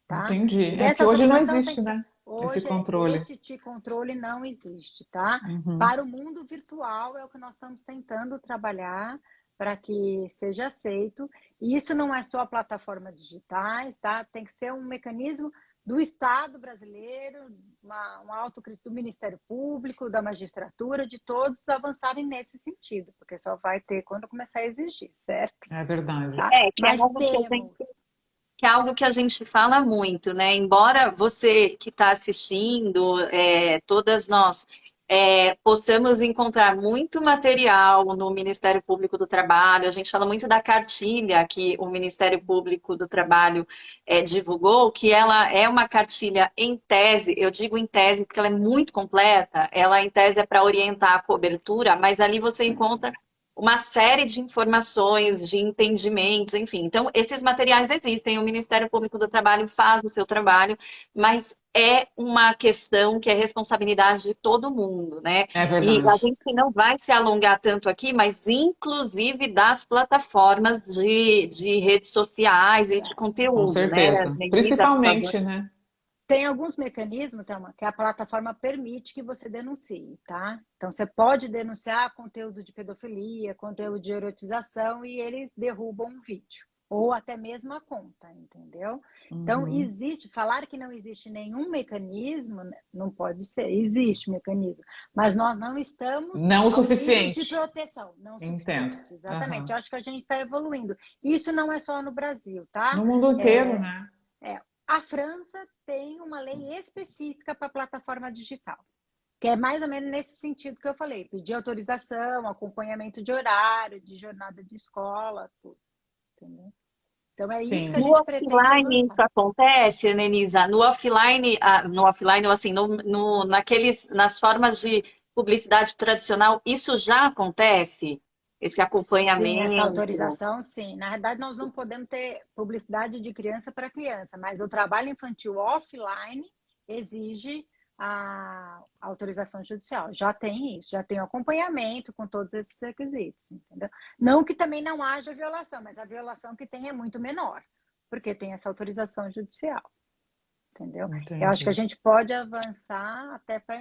tá? Entendi. E É porque essa hoje não autorização tem existe, que... né? Esse Hoje, controle. este controle não existe, tá? Uhum. Para o mundo virtual é o que nós estamos tentando trabalhar para que seja aceito. E isso não é só plataformas digitais, tá? Tem que ser um mecanismo do Estado brasileiro, uma autocrítica do Ministério Público, da magistratura, de todos avançarem nesse sentido, porque só vai ter quando começar a exigir, certo? É verdade. Tá? Que é Mas algo que a temos. gente que é algo que a gente fala muito, né? Embora você que está assistindo, todas nós possamos encontrar muito material no Ministério Público do Trabalho, a gente fala muito da cartilha que o Ministério Público do Trabalho divulgou, que ela é uma cartilha em tese, eu digo em tese porque ela é muito completa, ela em tese é para orientar a cobertura, mas ali você encontra uma série de informações, de entendimentos, enfim. Então, esses materiais existem, o Ministério Público do Trabalho faz o seu trabalho, mas é uma questão que é responsabilidade de todo mundo, né? É E a verdade. gente não vai se alongar tanto aqui, mas inclusive das plataformas de redes sociais e de Com conteúdo, né? certeza. Denise, por favor. Principalmente, né? Tem alguns mecanismos, Thelma, que a plataforma permite que você denuncie, tá? Então, você pode denunciar conteúdo de pedofilia, conteúdo de erotização, e eles derrubam um vídeo. Ou até mesmo a conta, entendeu? Então, Uhum. existe, falar que não existe nenhum mecanismo, não pode ser, existe mecanismo, mas nós não estamos Não o ao nível de suficiente. proteção, não o Entendo. suficiente, exatamente. Aham. Eu acho que a gente está evoluindo. Isso não é só no Brasil, tá? No mundo inteiro, né? É, a França tem uma lei específica para a plataforma digital, que é mais ou menos nesse sentido que eu falei: pedir autorização, acompanhamento de horário, de jornada de escola, tudo, entendeu? Então é isso que a Sim. No gente pretende offline avançar. isso acontece, Nenisa? No offline, ou assim, nas formas de publicidade tradicional, isso já acontece? Esse Sim, essa acompanhamento? autorização, sim. Na verdade, nós não podemos ter publicidade de criança para criança, mas o trabalho infantil offline exige a autorização judicial. Já tem isso, já tem o acompanhamento com todos esses requisitos, entendeu? Não que também não haja violação, mas a violação que tem é muito menor, porque tem essa autorização judicial, entendeu? Eu acho que a Entendi. gente pode avançar até para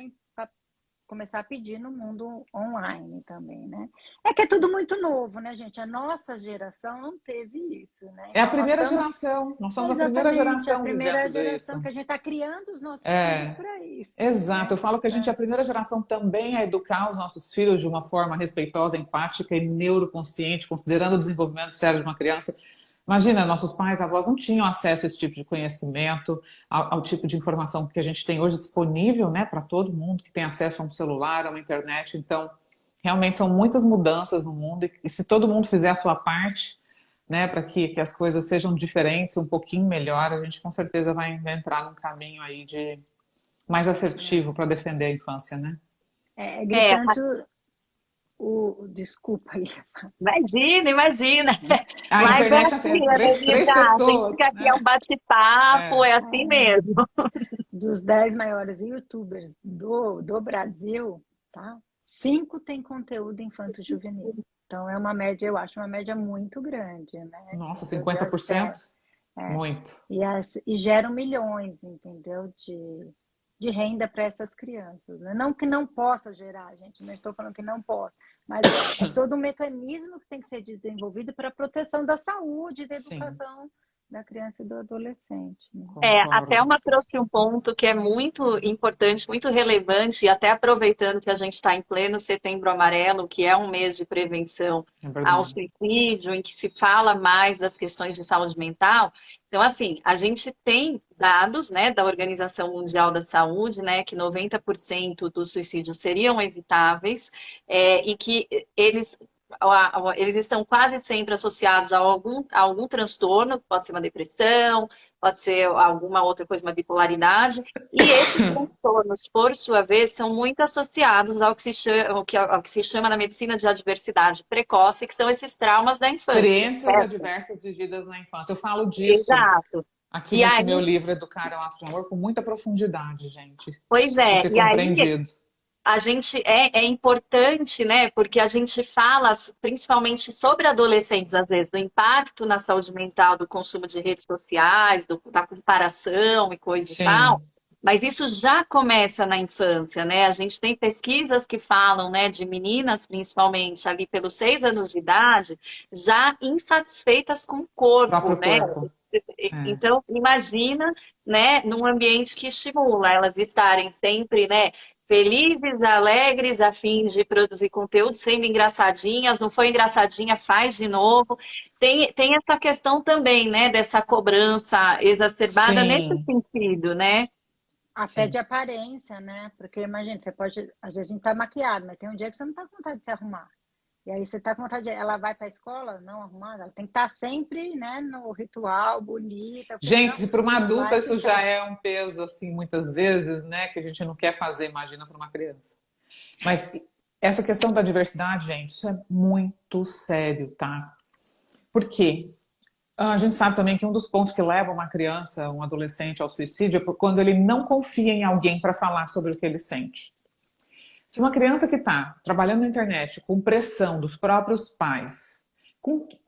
começar a pedir no mundo online também, né? É que é tudo muito novo, né, gente? A nossa geração não teve isso, né? É a Então nós primeira estamos geração. Nós somos a primeira exatamente a geração vivendo primeira tudo geração isso. que a gente está criando os nossos filhos É, para isso, exato. né? Eu falo que a gente é a primeira geração também a educar os nossos filhos de uma forma respeitosa, empática e neuroconsciente, considerando o desenvolvimento do cérebro de uma criança. Imagina, nossos pais, avós não tinham acesso a esse tipo de conhecimento, ao tipo de informação que a gente tem hoje disponível, né, para todo mundo que tem acesso a um celular, a uma internet. Então, realmente são muitas mudanças no mundo e se todo mundo fizer a sua parte, né, para que as coisas sejam diferentes, um pouquinho melhor, a gente com certeza vai entrar num caminho aí de mais assertivo para defender a infância, né? É É, gritante desculpa aí. imagina, imagina. A Mas é internet é assim, assim, três Denise, a gente pessoas, fica aqui, é né? um bate-papo, É, é assim mesmo. Dos 10 maiores YouTubers do Brasil, tá? 5 tem conteúdo infanto-juvenil. Então é uma média, eu acho uma média muito grande, né? nossa, Entendeu? De 50%? acesso. É. Muito. E geram milhões, entendeu? De renda para essas crianças. Né? Não que não possa gerar, gente, não estou falando que não possa, mas é todo um mecanismo que tem que ser desenvolvido para a proteção da saúde e da Sim. educação da criança e do adolescente, né? Concordo Até com uma vocês. trouxe um ponto que é muito importante, muito relevante, e até aproveitando que a gente está em pleno Setembro Amarelo, que é um mês de prevenção É ao verdade. suicídio, em que se fala mais das questões de saúde mental. Então, assim, a gente tem dados, né, da Organização Mundial da Saúde, né, que 90% dos suicídios seriam evitáveis, e que eles estão quase sempre associados a algum transtorno, pode ser uma depressão, pode ser alguma outra coisa, uma bipolaridade, e esses transtornos, por sua vez, são muito associados ao que se chama na medicina de adversidade precoce, que são esses traumas da infância, Experiências certo? adversas vividas na infância. Eu falo disso Exato. aqui E nesse aí, meu livro Educar é um Ato de Amor com muita profundidade, gente. pois Isso precisa é, ser e aí compreendido. a gente é importante, né? Porque a gente fala principalmente sobre adolescentes, às vezes, do impacto na saúde mental do consumo de redes sociais, da comparação e coisa e tal. Sim, Mas isso já começa na infância, né? A gente tem pesquisas que falam, né, de meninas, principalmente ali pelos 6 anos de idade, já insatisfeitas com o corpo, próprio né? corpo. É. Então, imagina, né, num ambiente que estimula elas estarem sempre, né, felizes, alegres, a fim de produzir conteúdo, sendo engraçadinhas, não foi engraçadinha, faz de novo. Tem essa questão também, né, dessa cobrança exacerbada nesse Sim, sentido, né? Até sim. de aparência, né? Porque imagina, você pode, às vezes a gente tá maquiado, mas tem um dia que você não tá com vontade de se arrumar. E aí você tá com vontade de, ela vai para a escola não arrumada, ela tem que estar sempre, né, no ritual, bonita, porque Gente, senão se para uma não adulta vai isso já ficar. é um peso, assim, muitas vezes, né, que a gente não quer fazer, imagina para uma criança. Mas essa questão da diversidade, gente, isso é muito sério, tá? Por quê? A gente sabe também que um dos pontos que leva uma criança, um adolescente ao suicídio é quando ele não confia em alguém para falar sobre o que ele sente. Se uma criança que está trabalhando na internet com pressão dos próprios pais,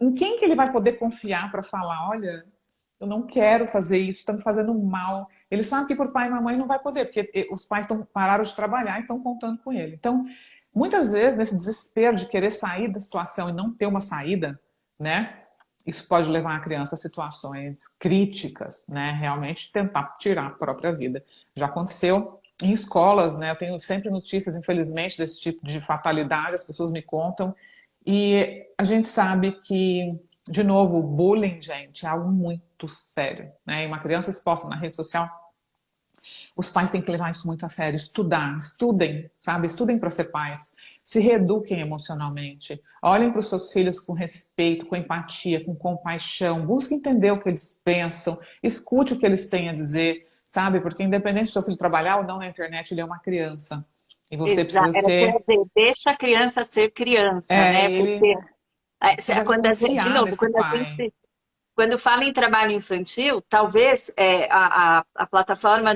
em quem que ele vai poder confiar para falar, olha, eu não quero fazer isso, está me fazendo mal. Ele sabe que por pai e mamãe não vai poder, porque os pais pararam de trabalhar e estão contando com ele. Então, muitas vezes, nesse desespero de querer sair da situação e não ter uma saída, né? Isso pode levar a criança a situações críticas, né? Realmente tentar tirar a própria vida. Já aconteceu em escolas, né? Eu tenho sempre notícias, infelizmente, desse tipo de fatalidade, as pessoas me contam. E a gente sabe que, de novo, o bullying, gente, é algo muito sério, né? E uma criança exposta na rede social, os pais têm que levar isso muito a sério, estudar, estudem, sabe? Estudem para ser pais, se reeduquem emocionalmente, olhem para os seus filhos com respeito, com empatia, com compaixão, busquem entender o que eles pensam, escute o que eles têm a dizer, sabe? Porque independente do seu filho trabalhar ou não na internet, ele é uma criança. E você Exato. precisa Era o que eu ia ser. dizer, deixa a criança ser criança, né? Ele Porque, precisa quando a gente, de confiar novo, nesse pai. quando fala em trabalho infantil, talvez a plataforma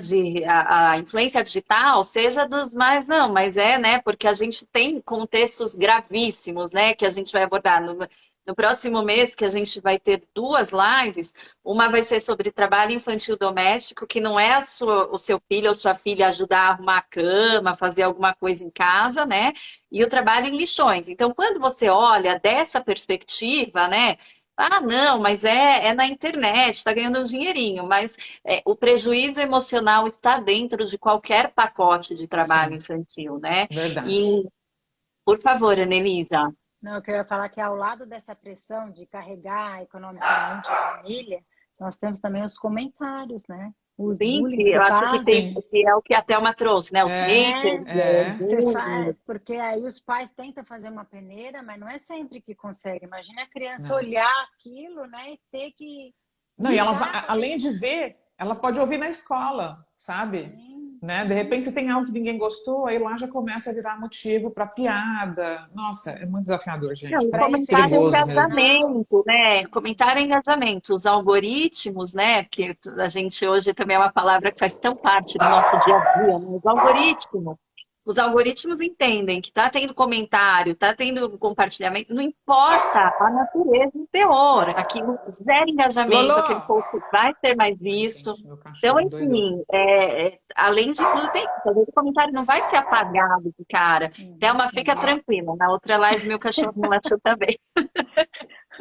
a influência digital seja dos mais, não, mas né, porque a gente tem contextos gravíssimos, né, que a gente vai abordar no próximo mês, que a gente vai ter 2 lives, uma vai ser sobre trabalho infantil doméstico, que não é o seu filho ou sua filha ajudar a arrumar a cama, fazer alguma coisa em casa, né, e o trabalho em lixões. Então, quando você olha dessa perspectiva, né, ah, não, mas é na internet, está ganhando um dinheirinho, mas o prejuízo emocional está dentro de qualquer pacote de trabalho Sim, infantil, né? E, verdade. por favor, Anelisa. Não, eu queria falar que ao lado dessa pressão de carregar economicamente a família, nós temos também os comentários, né? Os Sim, bullying que que eu acho que fazem. Sim, que é o que a Thelma trouxe, né? Os é, haters, É, é. você bullying. faz, porque aí os pais tentam fazer uma peneira, mas não é sempre que consegue. Imagina a criança Não. olhar aquilo, né, e ter que Não, e ela vai, lidar com além aquele. de ver, ela pode ouvir na escola, sabe? Sim, Né? De sim. repente, se tem algo que ninguém gostou, aí lá já começa a virar motivo para piada. Nossa, é muito desafiador, Não, gente. e Para comentário e Perigoso mesmo. influenciar. engajamento, né? Comentário e engajamento. Os algoritmos, né? Porque a gente hoje também é uma palavra que faz tão parte do nosso dia a dia, né? Os algoritmos. Os algoritmos entendem que está tendo comentário, está tendo compartilhamento, não importa a natureza e o teor. Aquilo gera engajamento, Lolo! aquele post vai ser mais Ai, visto. gente, meu Então, cachorro doidou. enfim, além de tudo, tem isso. Às vezes o comentário não vai ser apagado de cara. Uhum, Thelma, fica uhum. tranquila. Na outra live, meu cachorro não latiu também.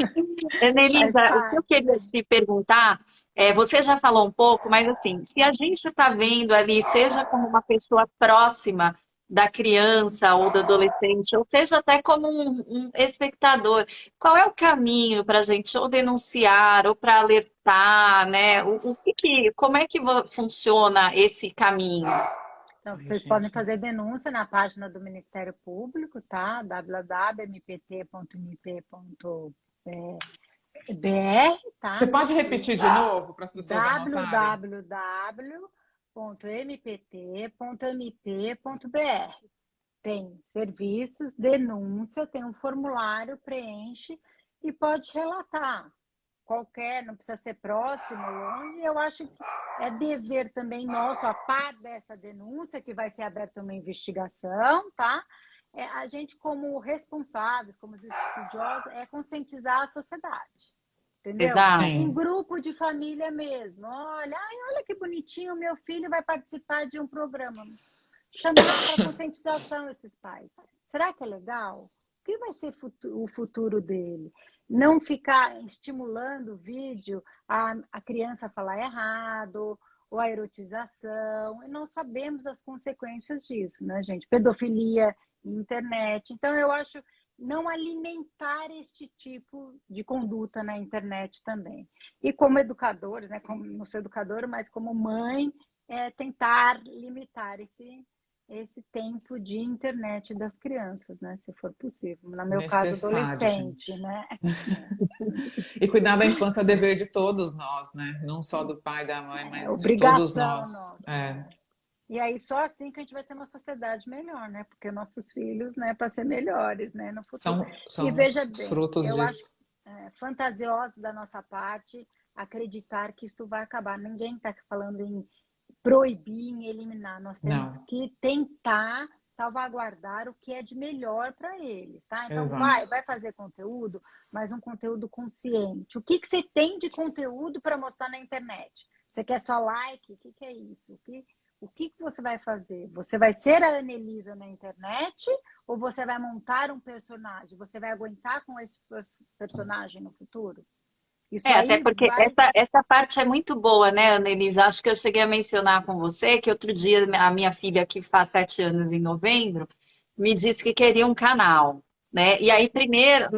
Faz Anelisa, o que eu parte. queria te perguntar, você já falou um pouco, mas assim, se a gente está vendo ali, seja como uma pessoa próxima da criança ou do adolescente, ou seja até como um espectador, qual é o caminho para a gente ou denunciar ou para alertar, né? Como é que funciona esse caminho? Então, Ai, vocês podem gente. fazer denúncia na página do Ministério Público, tá? www.mpt.mp.br, Você tá? pode E repetir de novo para as pessoas anotarem? www.mpt.mp.br. Tem serviços, denúncia, tem um formulário, preenche e pode relatar. Qualquer, não precisa ser próximo, longe. Eu acho que é dever também nosso, a par dessa denúncia, que vai ser aberta uma investigação, tá? A gente, como responsáveis, como estudiosos, é conscientizar a sociedade. Entendeu? Exato. Em Sim, grupo de família mesmo. Olha, ai, olha que bonitinho, meu filho vai participar de um programa. Chamar para conscientização esses pais. Será que é legal? O que vai ser o futuro dele? Não ficar estimulando o vídeo a criança a falar errado, ou a erotização, e nós sabemos as consequências disso, né, gente? Pedofilia, internet. Então, eu acho não alimentar este tipo de conduta na internet também. E como educadores, né, como, não sou educadora, mas como mãe, tentar limitar esse tempo de internet das crianças, né? Se for possível. No meu caso, necessário, adolescente, gente. né? E cuidar da infância é dever de todos nós, né? Não só do pai e da mãe, É mas de todos obrigação nós. nossa. É, E aí só assim que a gente vai ter uma sociedade melhor, né? Porque nossos filhos, né, para ser melhores, né, no futuro. E são veja os bem, frutos eu acho disso. fantasioso da nossa parte acreditar que isto vai acabar. Ninguém está falando em proibir, em eliminar. Nós temos Não, que tentar salvaguardar o que é de melhor para eles, tá? Então exato. vai fazer conteúdo, mas um conteúdo consciente. O que você tem de conteúdo para mostrar na internet? Você quer só like? O que é isso? O que você vai fazer? Você vai ser a Anelisa na internet ou você vai montar um personagem? Você vai aguentar com esse personagem no futuro? Isso Até aí porque vai. essa parte é muito boa, né, Annelise? Acho que eu cheguei a mencionar com você que outro dia a minha filha, que faz 7 anos em novembro, me disse que queria um canal, né? E aí, primeiro,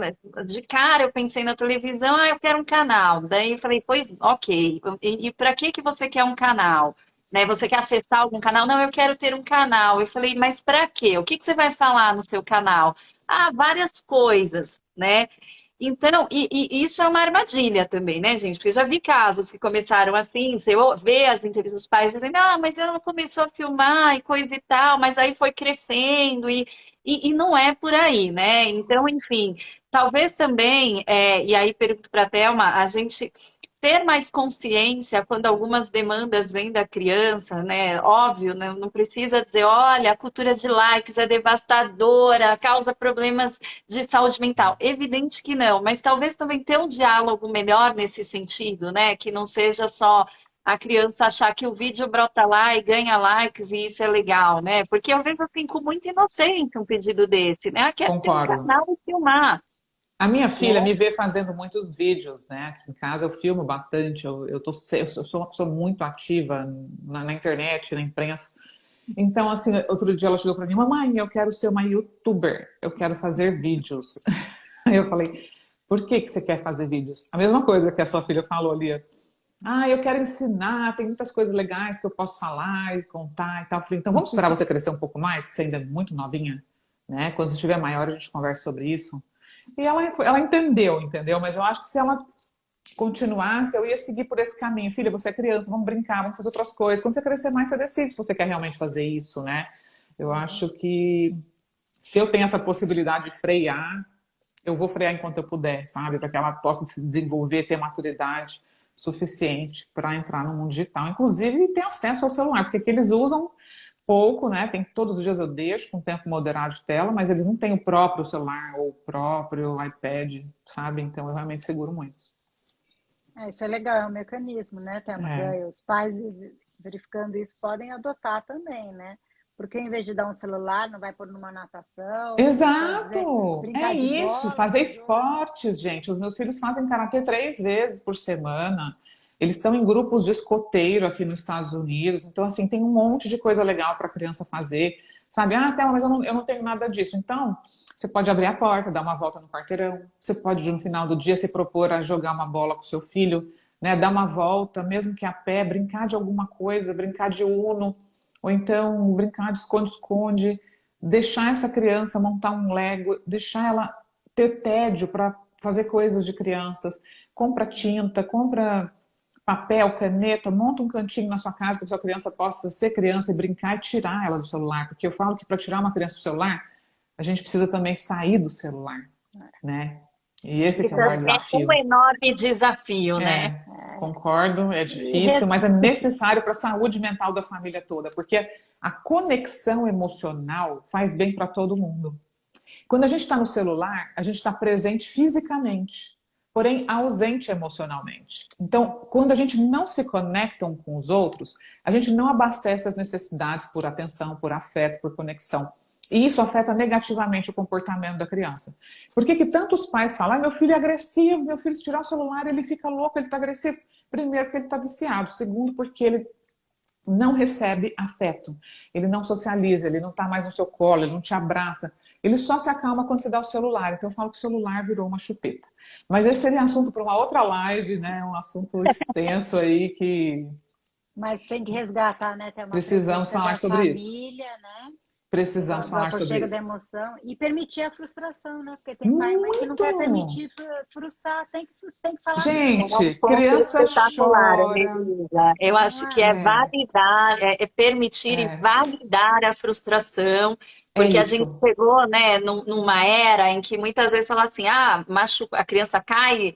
de cara, eu pensei na televisão, eu quero um canal. Daí eu falei, pois, ok. E para que você quer um canal? Né? Você quer acessar algum canal? Não, eu quero ter um canal. Eu falei, mas para quê? O que você vai falar no seu canal? Ah, várias coisas, né? Então, e isso é uma armadilha também, né, gente? Porque eu já vi casos que começaram assim, você vê as entrevistas dos pais dizendo, ah, mas ela começou a filmar e coisa e tal, mas aí foi crescendo e não é por aí, né? Então, enfim, talvez também, e aí pergunto para a Thelma, a gente ter mais consciência quando algumas demandas vêm da criança, né? Óbvio, né? Não precisa dizer, olha, a cultura de likes é devastadora, causa problemas de saúde mental. Evidente que não, mas talvez também ter um diálogo melhor nesse sentido, né? Que não seja só a criança achar que o vídeo brota lá e ganha likes e isso é legal, né? Porque eu vejo assim com muita inocência um pedido desse, né? Ah, quero ter um Concordo. canal e filmar, A minha filha né? me vê fazendo muitos vídeos, né? Aqui em casa eu filmo bastante, eu sou uma pessoa muito ativa na internet, na imprensa. Então, assim, outro dia ela chegou para mim, mamãe, eu quero ser uma youtuber, eu quero fazer vídeos. Aí eu falei, por que você quer fazer vídeos? A mesma coisa que a sua filha falou ali. Ah, eu quero ensinar, tem muitas coisas legais que eu posso falar e contar e tal. Eu falei, então vamos esperar você crescer um pouco mais, que você ainda é muito novinha, né? Quando você estiver maior, a gente conversa sobre isso. E ela entendeu? Mas eu acho que se ela continuasse, eu ia seguir por esse caminho. Filha, você é criança, vamos brincar, vamos fazer outras coisas. Quando você crescer mais, você decide se você quer realmente fazer isso, né? Eu Uhum. acho que se eu tenho essa possibilidade de frear, eu vou frear enquanto eu puder, sabe? Para que ela possa se desenvolver, ter maturidade suficiente para entrar no mundo digital. Inclusive, ter acesso ao celular, porque aqui eles usam pouco, né? Tem, todos os dias eu deixo com tempo moderado de tela, mas eles não têm o próprio celular ou o próprio iPad, sabe? Então eu realmente seguro muito. Isso é legal, é um mecanismo, né, Thelma? Que É, aí os pais verificando isso podem adotar também, né? Porque em vez de dar um celular, não vai pôr numa natação, Exato! brincar É de isso, bola, fazer de jogo. esportes, gente. Os meus filhos fazem karatê 3 vezes por semana. Eles estão em grupos de escoteiro aqui nos Estados Unidos. Então, assim, tem um monte de coisa legal para a criança fazer. Sabe? Ah, Thelma, mas eu não tenho nada disso. Então, você pode abrir a porta, dar uma volta no quarteirão. Você pode, no final do dia, se propor a jogar uma bola com seu filho, né? Dar uma volta, mesmo que a pé, brincar de alguma coisa, brincar de Uno, ou então brincar de esconde-esconde, deixar essa criança montar um Lego, deixar ela ter tédio para fazer coisas de crianças. Compra tinta, compra papel, caneta, monta um cantinho na sua casa para que a sua criança possa ser criança e brincar e tirar ela do celular. Porque eu falo que para tirar uma criança do celular, a gente precisa também sair do celular, né? E esse que é o Isso maior é um desafio. enorme desafio, né? É, concordo, é E difícil, mas é necessário para a saúde mental da família toda, porque a conexão emocional faz bem para todo mundo. Quando a gente está no celular, a gente está presente fisicamente, porém ausente emocionalmente. Então, quando a gente não se conecta um com os outros, a gente não abastece as necessidades por atenção, por afeto, por conexão. E isso afeta negativamente o comportamento da criança. Por que que tantos pais falam, meu filho é agressivo, meu filho se tirar o celular ele fica louco, ele está agressivo? Primeiro, porque ele está viciado. Segundo, porque ele não recebe afeto, ele não socializa, ele não está mais no seu colo, ele não te abraça, ele só se acalma quando você dá o celular. Então eu falo que o celular virou uma chupeta. Mas esse seria assunto para uma outra live, né? Um assunto extenso aí que Mas tem que resgatar, né? Ter uma precisamos presença falar da sobre isso. família, né? Precisamos Do falar sobre aconchego da isso. emoção e permitir a frustração, né? Porque tem pai e mãe que não quer Muito! permitir frustrar, tem que falar não. É um Gente, ponto criança espetacular, chora. Elisa. Eu Não acho que é? é É, validar, é permitir e é, validar a frustração, é porque a gente isso. chegou, né, numa era em que muitas vezes fala assim, ah, machuca, a criança cai,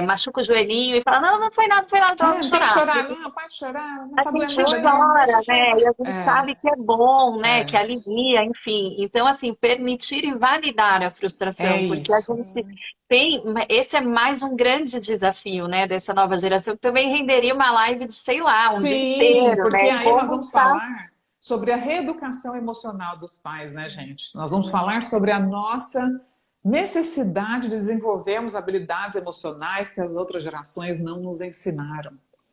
machuca o joelhinho e fala, não, não foi nada, não foi nada, então É, vamos não tem que chorar. chorar, não, pode chorar, não A tá doendo gente nada, não, deixa chora, né? chorar. E a gente É, sabe que é bom, né? Que é, alivia, enfim. Então, assim, permitir e validar a é frustração, porque a isso. gente tem. Esse é mais um grande desafio, né? Dessa nova geração, que também renderia uma live de, sei lá, um dia Sim, inteiro, porque né? aí nós Como vamos tá. falar sobre a reeducação emocional dos pais, né, gente? Nós vamos falar sobre a nossa necessidade de desenvolvermos habilidades emocionais que as outras gerações não nos ensinaram,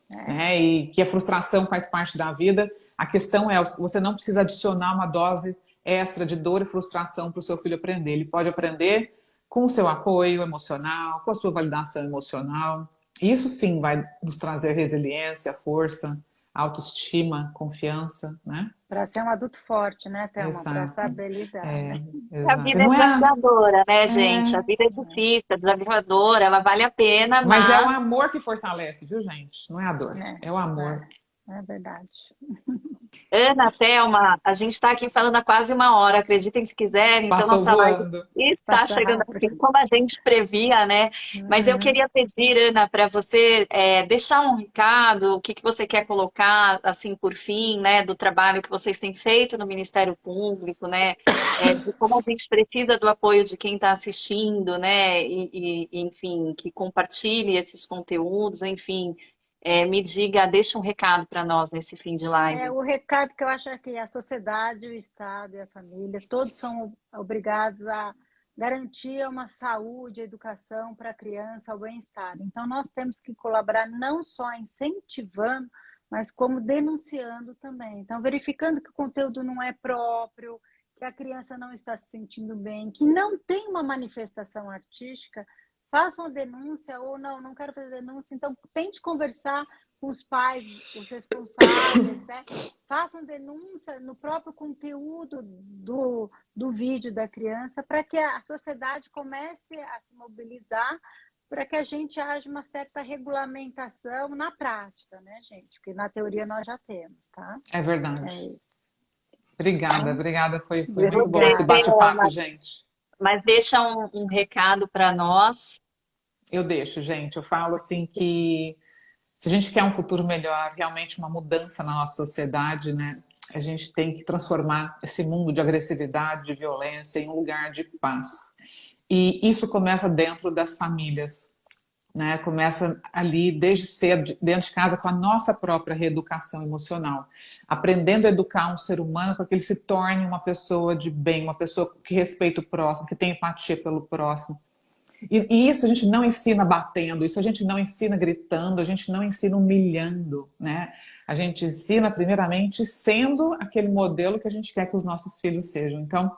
né? E que a frustração faz parte da vida. A questão é, você não precisa adicionar uma dose extra de dor e frustração para o seu filho aprender. Ele pode aprender com o seu apoio emocional, com a sua validação emocional. Isso sim vai nos trazer resiliência, força, autoestima, confiança, né? Para ser um adulto forte, né, Thelma? Para Exato. saber lidar, É, né? A exato. E vida é não é, desafiadora, né, gente? A é, vida é difícil, é desafiadora, ela vale a pena, mas é o mas amor que fortalece, viu, gente? Não é a dor, é o amor. É verdade. Ana, Thelma, a gente está aqui falando há quase uma hora, acreditem se quiserem, então Passou nossa live voando. está Passa chegando aqui, rápido. como a gente previa, né? Mas eu Uhum. queria pedir, Ana, para você deixar um recado, o que que você quer colocar, assim, por fim, né, do trabalho que vocês têm feito no Ministério Público, né? De como a gente precisa do apoio de quem está assistindo, né? Enfim, que compartilhe esses conteúdos, enfim. Me diga, deixa um recado para nós nesse fim de live. O recado que eu acho é que a sociedade, o Estado e a família, todos são obrigados a garantir uma saúde, educação para a criança, o bem-estar. Então, nós temos que colaborar não só incentivando, mas como denunciando também. Então, verificando que o conteúdo não é próprio, que a criança não está se sentindo bem, que não tem uma manifestação artística, faça uma denúncia ou não, não quero fazer denúncia. Então, tente conversar com os pais, os responsáveis, né? Façam denúncia no próprio conteúdo do vídeo da criança para que a sociedade comece a se mobilizar para que a gente haja uma certa regulamentação na prática, né, gente? Porque na teoria nós já temos, tá? É verdade. É isso. Obrigada, obrigada. Foi muito bom Você, esse bate-papo, Thelma, gente. mas deixa um recado para nós. Eu deixo, gente. Eu falo assim que se a gente quer um futuro melhor, realmente uma mudança na nossa sociedade, né? A gente tem que transformar esse mundo de agressividade, de violência em um lugar de paz. E isso começa dentro das famílias. né? Começa ali desde cedo, dentro de casa, com a nossa própria reeducação emocional. Aprendendo a educar um ser humano para que ele se torne uma pessoa de bem, uma pessoa que respeita o próximo, que tem empatia pelo próximo. E isso a gente não ensina batendo, isso a gente não ensina gritando, a gente não ensina humilhando, né? A gente ensina primeiramente sendo aquele modelo que a gente quer que os nossos filhos sejam. Então,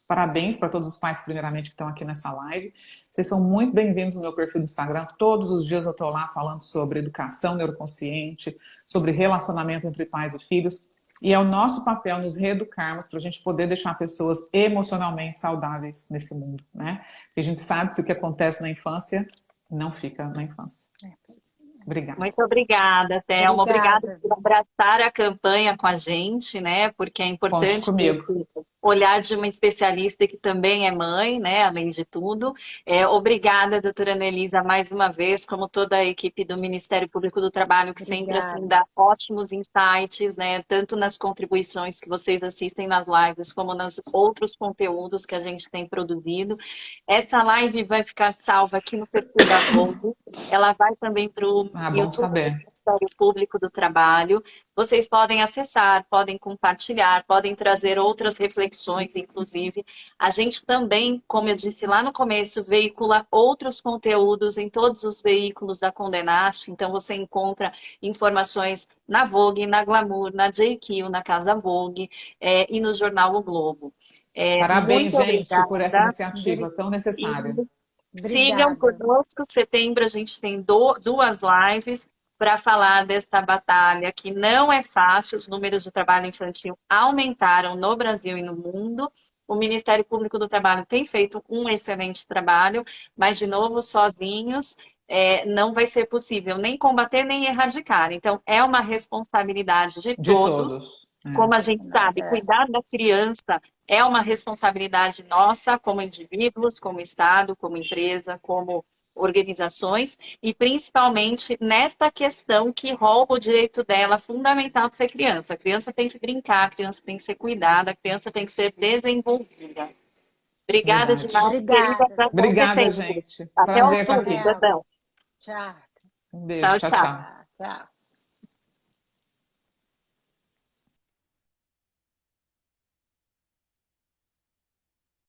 parabéns para todos os pais, primeiramente, que estão aqui nessa live. Vocês são muito bem-vindos no meu perfil do Instagram. Todos os dias eu estou lá falando sobre educação neuroconsciente, sobre relacionamento entre pais e filhos. E é o nosso papel nos reeducarmos para a gente poder deixar pessoas emocionalmente saudáveis nesse mundo, né? Porque a gente sabe que o que acontece na infância não fica na infância. Obrigada. Muito obrigada, Thelma. Obrigada Obrigada. por abraçar a campanha com a gente, né? Porque é Conte importante comigo. olhar de uma especialista que também é mãe, né? Além de tudo. Obrigada, doutora Anelisa, mais uma vez, como toda a equipe do Ministério Público do Trabalho, que sempre assim Obrigada. dá ótimos insights, né? Tanto nas contribuições que vocês assistem nas lives, como nos outros conteúdos que a gente tem produzido. Essa live vai ficar salva aqui no perfil da Vogue. Ela vai também para o Ah, bom YouTube do saber. Ministério Público do Trabalho. Vocês podem acessar, podem compartilhar, podem trazer outras reflexões, inclusive. A gente também, como eu disse lá no começo, veicula outros conteúdos em todos os veículos da Condenaste. Então, você encontra informações na Vogue, na Glamour, na JQ, na Casa Vogue e no jornal O Globo. Parabéns, Muito gente, por essa obrigada. iniciativa tão necessária. Sigam Obrigada. conosco, setembro a gente tem duas lives para falar desta batalha que não é fácil, os números de trabalho infantil aumentaram no Brasil e no mundo. O Ministério Público do Trabalho tem feito um excelente trabalho, mas, de novo, sozinhos não vai ser possível nem combater nem erradicar. Então, é uma responsabilidade de De todos. todos. Como a gente sabe, É. cuidar da criança é uma responsabilidade nossa como indivíduos, como Estado, como empresa, como organizações, e principalmente nesta questão que rouba o direito dela fundamental de ser criança. A criança tem que brincar, a criança tem que ser cuidada, a criança tem que ser desenvolvida. Obrigada Verdade. demais, querida, Obrigada. até Obrigada, setembro. gente. Até Prazer estar outubro, aqui. perdão. Tchau. Um beijo. Tchau, Tchau, tchau. tchau. Tchau.